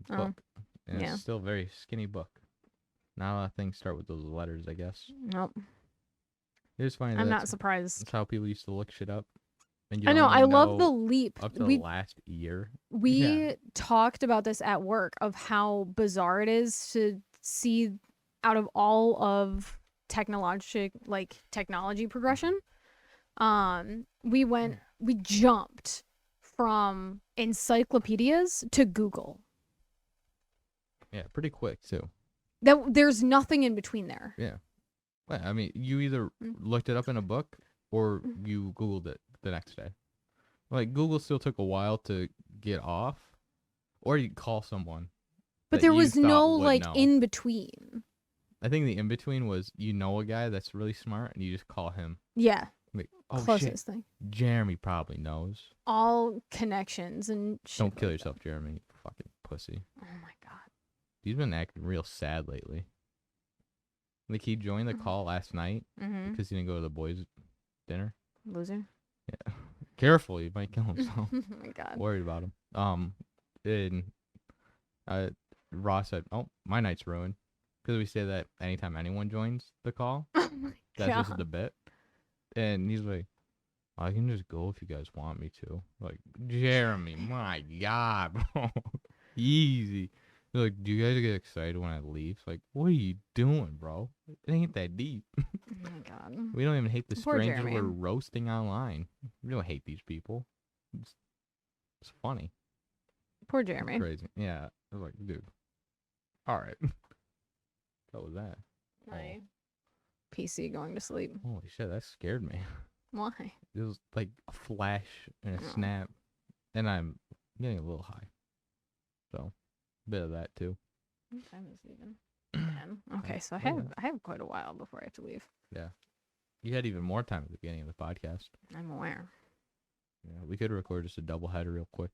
book. And it's still a very skinny book. Not a lot of things start with those letters, I guess. Nope. It's funny. I'm not surprised. That's how people used to look shit up. And I know. I love the leap. Up to the last year. We talked about this at work of how bizarre it is to see out of all of technology progression. We jumped from encyclopedias to Google. Yeah, pretty quick too. There's nothing in between there. Yeah. Well, I mean, you either looked it up in a book or you Googled it the next day. Like, Google still took a while to get off, or you call someone. But there was no, in between. I think the in between was a guy that's really smart and you just call him. Yeah. Like, oh, closest thing. Jeremy probably knows. All connections and shit. Don't kill yourself, Jeremy, you fucking pussy. Oh my god. He's been acting real sad lately. Like, he joined the call last night because he didn't go to the boys' dinner. Loser. Yeah. Careful, you might kill himself. Oh my god. Worried about him. And Ross said, "Oh, my night's ruined," because we say that anytime anyone joins the call, that's just the bit. And he's like, "I can just go if you guys want me to." Like, Jeremy, my god, bro, easy. They're like, "Do you guys get excited when I leave?" Like, what are you doing, bro? It ain't that deep. Oh my god. We don't even hate the Poor strangers Jeremy. we're roasting online. We don't hate these people. It's funny. Poor Jeremy. It's crazy. Yeah. I was like, dude. All right. What was that? My PC going to sleep. Holy shit, that scared me. Why? It was like a flash and a snap. And I'm getting a little high. So, a bit of that too. What time is it even? 10. Okay, so I have quite a while before I have to leave. Yeah. You had even more time at the beginning of the podcast. I'm aware. Yeah, we could record just a double header real quick.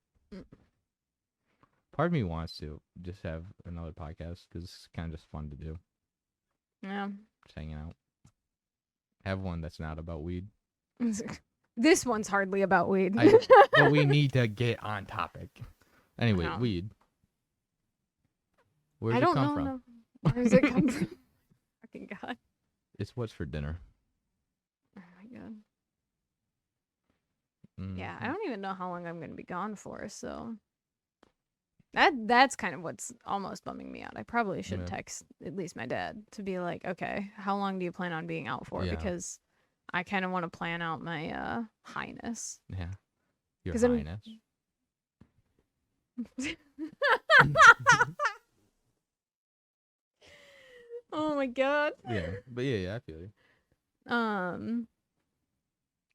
Part of me wants to just have another podcast because it's kind of just fun to do. Yeah. Just hanging out. Have one that's not about weed. This one's hardly about weed. But we need to get on topic. Anyway, weed. Where does it come from? No. Where does it come from? Fucking god. It's what's for dinner. Oh my god. Yeah, I don't even know how long I'm going to be gone for, so that's kind of what's almost bumming me out. I probably should text at least my dad to be like, okay, how long do you plan on being out for? Because I kind of want to plan out my highness. Yeah. Your highness. Oh my god. Yeah, but yeah, I feel you.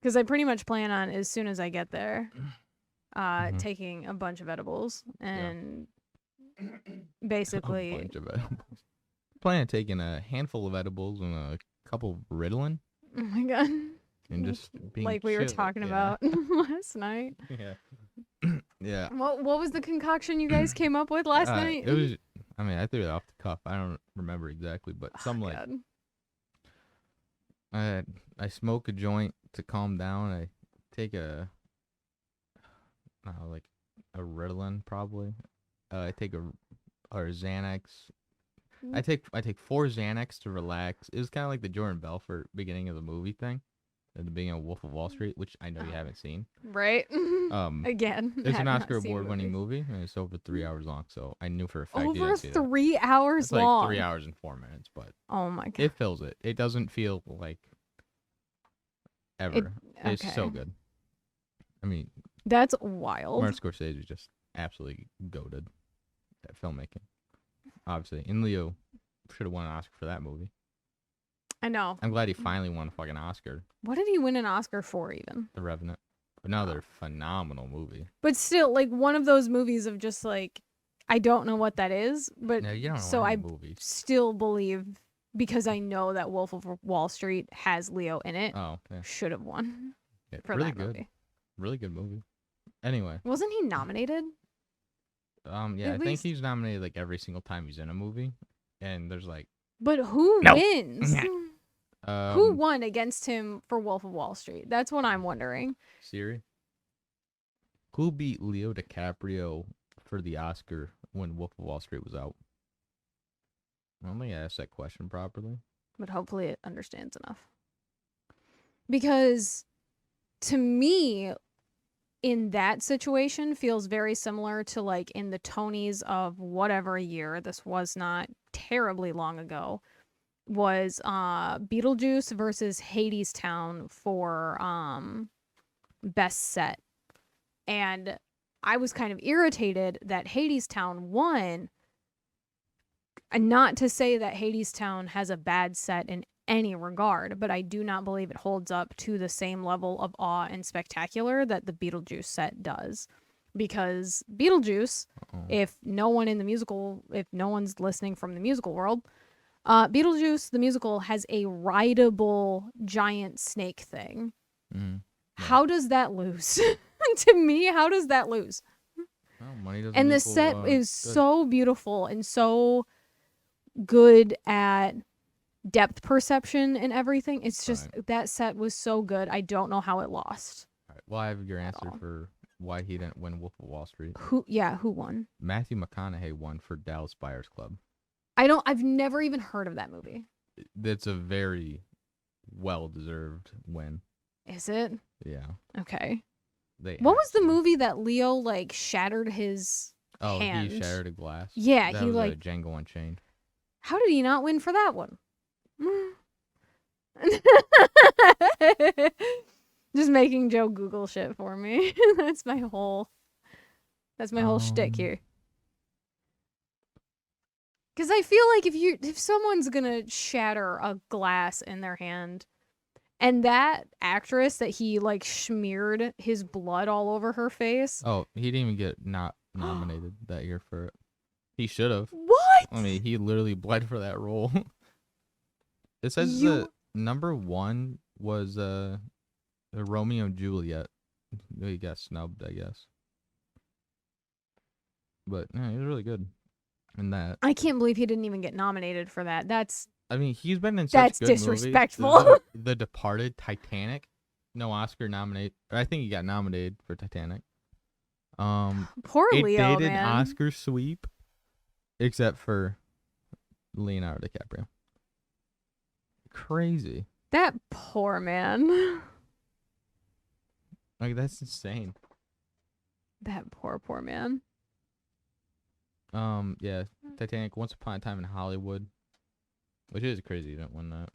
Because I pretty much plan on, as soon as I get there, taking a bunch of edibles and basically a bunch of edibles. Plan on taking a handful of edibles and a couple of Ritalin. Oh my god. And just being like we were talking about last night. Yeah. Yeah. What was the concoction you guys came up with last night? It was, I mean, I threw it off the cuff. I don't remember exactly, but I smoke a joint to calm down. I take a Ritalin probably. I take or Xanax. I take 4 Xanax to relax. It was kind of like the Jordan Belfort beginning of the movie thing, at the beginning of Wolf of Wall Street, which I know you haven't seen. Right. Again, it's an Oscar award-winning movie, and it's over 3 hours long. So I knew for a fact over 3 hours long. Like 3 hours and 4 minutes, but oh my god, it fills it. It doesn't feel like ever. It's so good. I mean, that's wild. Martin Scorsese is just absolutely goated at filmmaking. Obviously, and Leo should have won an Oscar for that movie. I know. I'm glad he finally won a fucking Oscar. What did he win an Oscar for, even? The Revenant. Another phenomenal movie. But still, like, one of those movies of just like, I don't know what that is, but no, you don't know so I movies. still believe because I know that Wolf of Wall Street has Leo in it. Oh, yeah. Should have won for really that good. movie. Really good movie. Anyway. Wasn't he nominated? Yeah, I think he's nominated like every single time he's in a movie. And there's like... But who wins? Who won against him for Wolf of Wall Street? That's what I'm wondering. Siri? Who beat Leo DiCaprio for the Oscar when Wolf of Wall Street was out? I don't think I asked that question properly. But hopefully it understands enough. Because to me, in that situation, feels very similar to like in the Tonys of whatever year, this was not terribly long ago, was Beetlejuice versus Hadestown for best set. And I was kind of irritated that Hadestown won. And not to say that Hadestown has a bad set in any regard, but I do not believe it holds up to the same level of awe and spectacular that the Beetlejuice set does. Because Beetlejuice, if no one's listening from the musical world, Beetlejuice, the musical, has a rideable giant snake thing. Mm-hmm. Yeah. How does that lose? To me, how does that lose? Well, money doesn't and the set is so beautiful and so good at depth perception and everything. It's just that set was so good. I don't know how it lost. All right. Well, I have your answer for why he didn't win Wolf of Wall Street. Who won? Matthew McConaughey won for Dallas Buyers Club. I've never even heard of that movie. That's a very well-deserved win. Is it? Yeah. Okay. What was the movie that Leo like shattered his hand? He shattered a glass. Yeah, that he was like Django Unchained. How did he not win for that one? Just making Joe Google shit for me. That's my whole shtick here. Because I feel like if someone's gonna shatter a glass in their hand, and that actress that he like smeared his blood all over her face. Oh, he didn't even get nominated that year for it. He should have. What? I mean, he literally bled for that role. It says that number one was Romeo and Juliet. He got snubbed, I guess. But yeah, he was really good in that. I can't believe he didn't even get nominated for that. I mean, he's been in such good disrespectful. movies. The Departed, Titanic, no Oscar nominated. I think he got nominated for Titanic. Poor Leo, man. It did an Oscar sweep, except for Leonardo DiCaprio. Crazy. That poor man. Like, that's insane. That poor man. Yeah, Titanic, Once Upon a Time in Hollywood, which is crazy. You don't win that.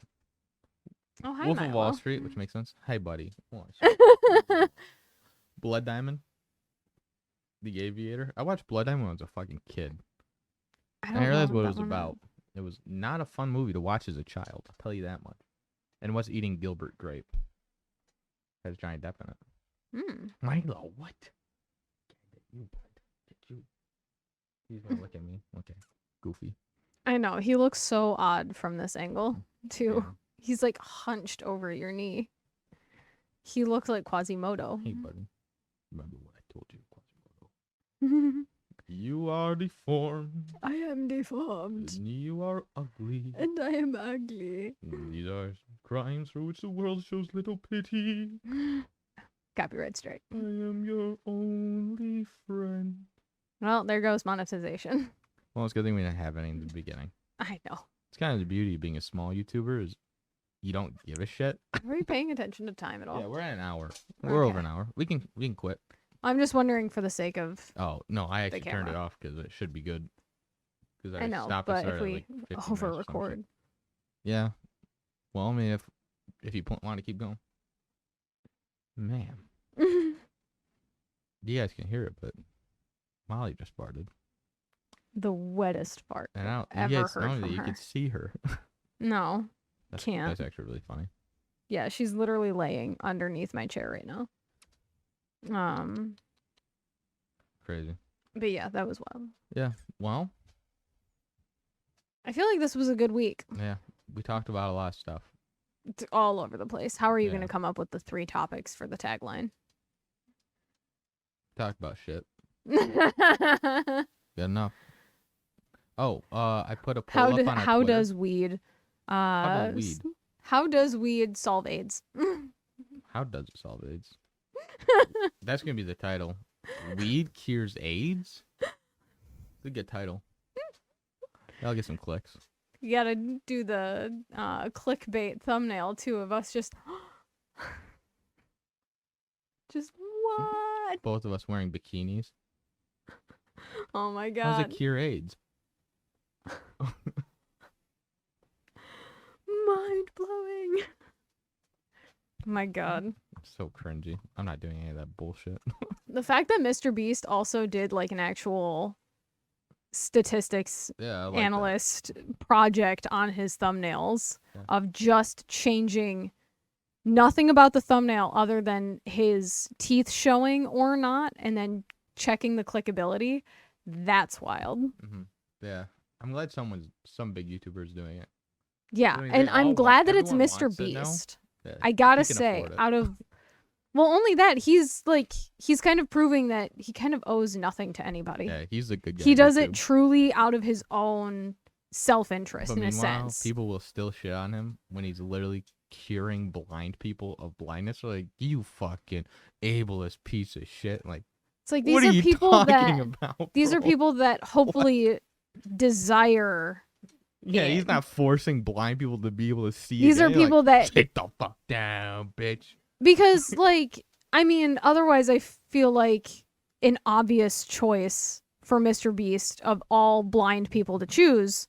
Oh, hi, Wolf Milo. of Wall Street, which makes sense. Hey, buddy. Blood Diamond. The Aviator. I watched Blood Diamond when I was a fucking kid. I realized what it was about. It was not a fun movie to watch as a child. I'll tell you that much. And what's Eating Gilbert Grape? Has Johnny Depp in it. Milo, what? Did you? He's gonna look at me. Okay. Goofy. I know. He looks so odd from this angle, too. Yeah. He's like hunched over your knee. He looks like Quasimodo. Hey, buddy. Remember what I told you, Quasimodo? You are deformed. I am deformed. And you are ugly. And I am ugly. And these are crimes for which the world shows little pity. Copyright strike. I am your only friend. Well, there goes monetization. Well, it's a good thing we didn't have any in the beginning. I know. It's kind of the beauty of being a small YouTuber is you don't give a shit. Are we paying attention to time at all? Yeah, we're at an hour. We're over an hour. We can quit. I'm just wondering for the sake of. Oh no, I actually turned it off because it should be good. Because I know, but if we over record. Yeah. Well, I mean, if you want to keep going, man. You guys can hear it, but Molly just farted. The wettest fart and I've ever heard from her. You could see her. No, can't. That's actually really funny. Yeah, she's literally laying underneath my chair right now. Crazy. But yeah, that was wild. Yeah. Well. I feel like this was a good week. Yeah. We talked about a lot of stuff. It's all over the place. How are you going to come up with the 3 topics for the tagline? Talk about shit. Good enough. Oh, I put a poll up on our how Twitter. does weed how does weed solve AIDS? How does it solve AIDS? That's gonna be the title. Weed cures AIDS? It's a good title. That'll get some clicks. You gotta do the clickbait thumbnail too of us just what? Both of us wearing bikinis. Oh my god. How does it cure AIDS? Mind blowing. My god. So cringy. I'm not doing any of that bullshit. The fact that Mr. Beast also did like an actual statistics analyst project on his thumbnails of just changing nothing about the thumbnail other than his teeth showing or not, and then checking the clickability. That's wild. Mm-hmm. Yeah. I'm glad some big YouTuber's doing it. Yeah, I mean, and I'm glad that it's Mr. Beast. Yeah, I gotta say, only that he's kind of proving that he kind of owes nothing to anybody. Yeah, he's a good guy. He does it truly out of his own self-interest, in a sense. People will still shit on him when he's literally curing blind people of blindness. They're like, you fucking ableist piece of shit. Like, it's like these are people that hopefully desire. Yeah, he's not forcing blind people to be able to see. These are people that take the fuck down, bitch. Because, like, I mean, otherwise I feel like an obvious choice for Mr. Beast of all blind people to choose,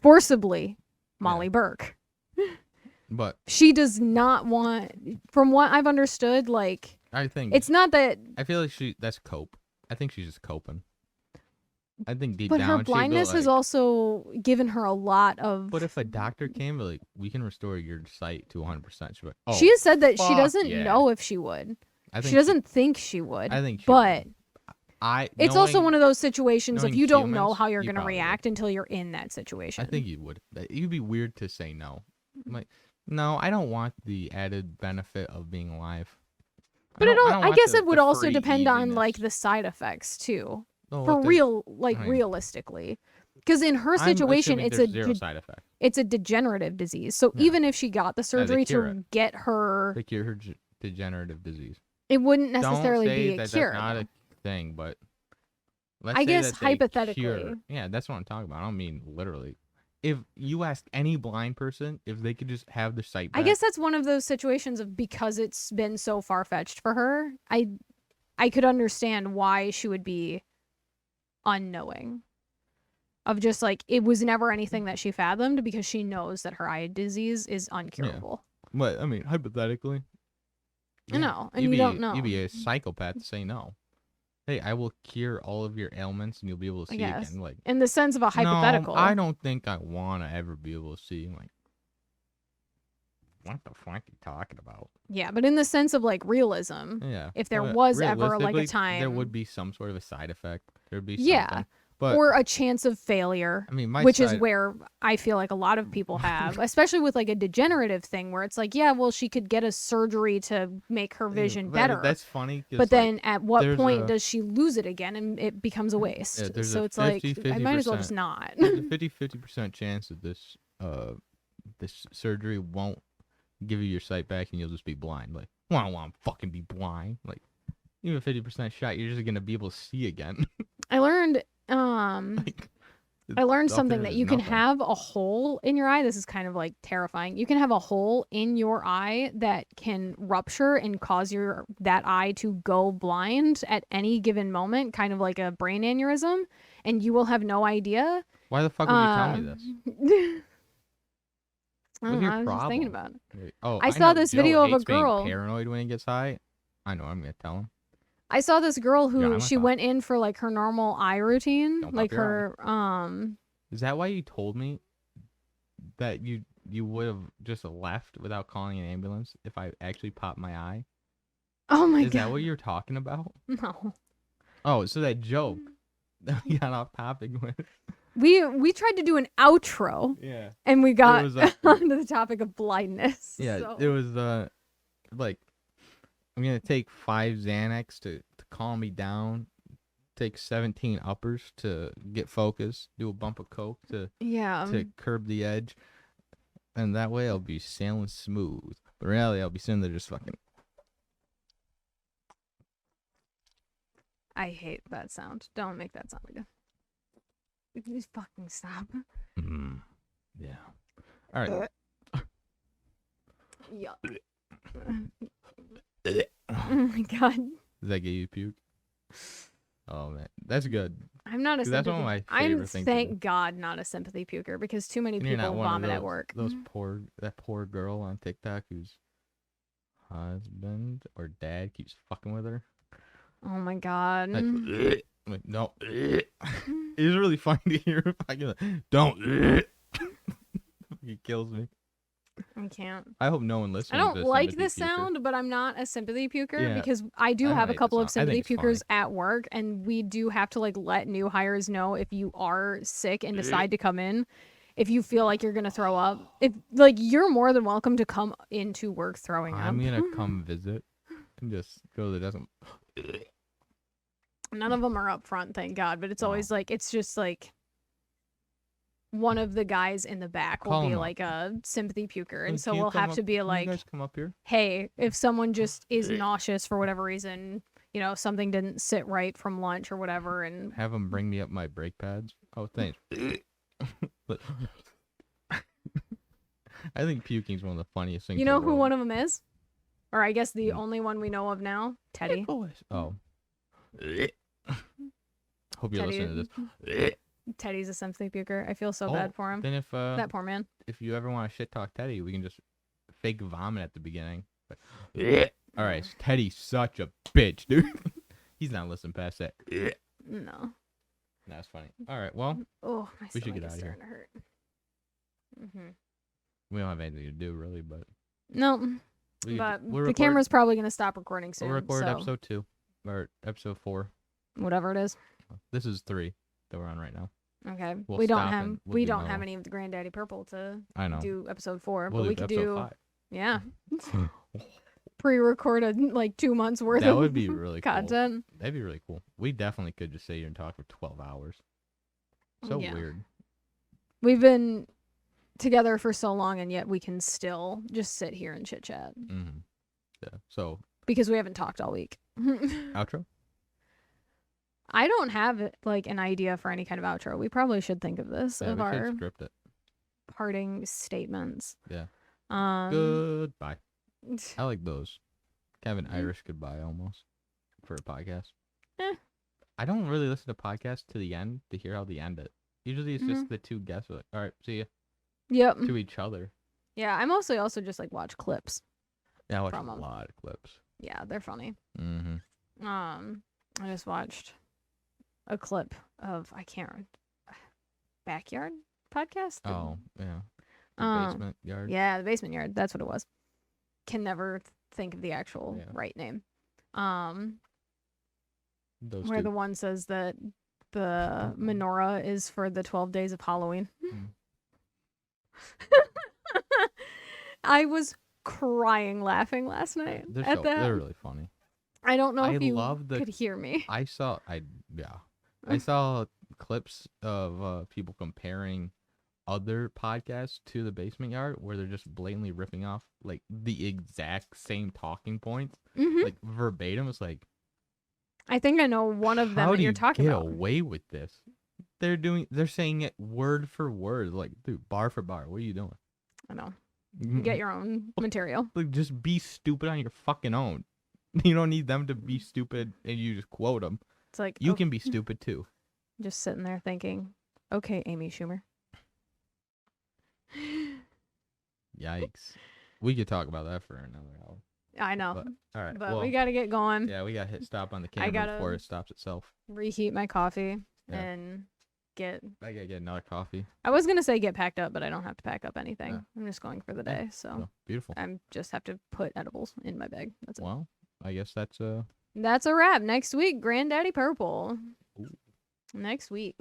forcibly, Molly Burke. But she does not want, from what I've understood, like, I think it's not that. I feel like that's cope. I think she's just coping. I think deep down, but her blindness has also given her a lot of. But if a doctor came, like, we can restore your sight to 100%, she's like, she has said that she doesn't know if she would. She doesn't think she would. I think, but it's also one of those situations of you don't know how you're gonna react until you're in that situation. I think you would. It'd be weird to say no. I'm like, no, I don't want the added benefit of being alive. But I guess it would also depend on like the side effects too. For real, like, realistically, because in her situation, it's a degenerative disease. So even if she got the surgery to get her, to cure her degenerative disease, it wouldn't necessarily be a cure. That's not a thing, but I guess hypothetically, yeah, that's what I'm talking about. I don't mean literally. If you ask any blind person if they could just have their sight back, I guess that's one of those situations of, because it's been so far-fetched for her, I could understand why she would be unknowing of just like it was never anything that she fathomed, because she knows that her eye disease is uncurable. Yeah. But I mean, hypothetically, no, and you don't know. You'd be a psychopath to say no. Hey, I will cure all of your ailments and you'll be able to see again. Like, in the sense of a hypothetical. No, I don't think I want to ever be able to see. Like, what the fuck are you talking about? Yeah, but in the sense of like realism, if there was ever like a time, there would be some sort of a side effect. There'd be something. But, or a chance of failure, I mean, which is where I feel like a lot of people have, especially with like a degenerative thing where it's like, yeah, well, she could get a surgery to make her vision better. That's funny. But then at what point does she lose it again and it becomes a waste? Yeah, so it's like, I might as well just not. There's a 50% chance that this surgery won't give you your sight back and you'll just be blind. Like, well, I don't want to fucking be blind. Like, even a 50% shot, you're just going to be able to see again. I learned something that you can have a hole in your eye. This is kind of like terrifying. You can have a hole in your eye that can rupture and cause that eye to go blind at any given moment, kind of like a brain aneurysm, and you will have no idea. Why the fuck would you tell me this? I don't know, I was just thinking about it. Oh, I saw this video of a girl paranoid when he gets high. I know, I'm gonna tell him. I saw this girl who she went in for like her normal eye routine, like her Is that why you told me that you would have just left without calling an ambulance if I actually popped my eye? Oh my god. Is that what you're talking about? No. Oh, so that joke that we got off topic with. We tried to do an outro. Yeah. And we got onto the topic of blindness. Yeah, so. it was like I'm gonna take 5 Xanax to calm me down. Take 17 uppers to get focused. Do a bump of coke to curb the edge, and that way I'll be sailing smooth. But really, I'll be sitting there just fucking. I hate that sound. Don't make that sound again. Please fucking stop. Yeah. All right. Yeah. Oh my god. Does that get you puke? Oh man, that's good. I'm not a sympathy. That's one of my favorite things. Thank God, not a sympathy puker because too many people vomit at work. That poor girl on TikTok whose husband or dad keeps fucking with her. Oh my god. Like, no. It's really funny to hear. Don't. He kills me. I can't. I hope no one listens. I don't like the sound, but I'm not a sympathy puker because I do have a couple of sympathy pukers at work, and we do have to like let new hires know if you are sick and decide to come in. If you feel like you're gonna throw up, if like you're more than welcome to come into work throwing up. I'm gonna come visit and just go to the desk. None of them are up front, thank God, but it's always like it's just like one of the guys in the back will be like a sympathy puker, and so we'll have to be like, guys come up here? Hey, if someone just is nauseous for whatever reason, you know, something didn't sit right from lunch or whatever, and have them bring me up my brake pads. Oh, thanks. But I think puking is one of the funniest things. You know who one of them is? Or I guess the only one we know of now? Teddy. Oh. Hope you're listening to this. Teddy's a sympathy puker. I feel so bad for him. Then if that poor man. If you ever want to shit talk Teddy, we can just fake vomit at the beginning. But, all right, Teddy's such a bitch, dude. He's not listening past that. No. That's funny. All right, well, we should get out of here. To hurt. We don't have anything to do really, but no. But the camera's probably gonna stop recording soon. We'll record episode 2 or episode 4, whatever it is. This is 3 that we're on right now. Okay. We don't have any of the Granddaddy Purple to do episode 4, but we could do 5. Yeah. Pre-recorded like 2 months worth that would be really content. Cool. That'd be really cool. We definitely could just sit here and talk for 12 hours. So weird. We've been together for so long, and yet we can still just sit here and chit chat. Yeah. So because we haven't talked all week. Outro? I don't have like an idea for any kind of outro. We probably should think of this of our script it. Parting statements. Yeah. Goodbye. I like those. Kind of an Irish goodbye almost for a podcast. I don't really listen to podcasts to the end to hear how they end it. Usually it's just the two guests are like, all right, see ya. Yep. To each other. Yeah, I mostly also just like watch clips. Yeah, I watch a lot of clips. Yeah, they're funny. I just watched a clip of Backyard podcast. Oh, yeah. The basement yard. Yeah, the basement yard. That's what it was. Can never think of the actual right name. Where the one says that the menorah is for the 12 days of Halloween. I was crying laughing last night at that. They're really funny. I don't know if you could hear me. I saw clips of people comparing other podcasts to the basement yard where they're just blatantly ripping off like the exact same talking points, like verbatim. It's like, I think I know one of them that you're talking about. How do you get away with this? They're saying it word for word, like, dude, bar for bar. What are you doing? I know. You get your own material. Like, just be stupid on your fucking own. You don't need them to be stupid and you just quote them. It's like you can be stupid too. Just sitting there thinking, okay, Amy Schumer. Yikes. We could talk about that for another hour. I know. But, all right. But we got to get going. Yeah, we got to hit stop on the camera before it stops itself. Reheat my coffee and I got to get another coffee. I was going to say get packed up, but I don't have to pack up anything. I'm just going for the day. So beautiful. I just have to put edibles in my bag. That's it. Well, I guess that's a wrap. Next week, Granddaddy Purple. Ooh. Next week.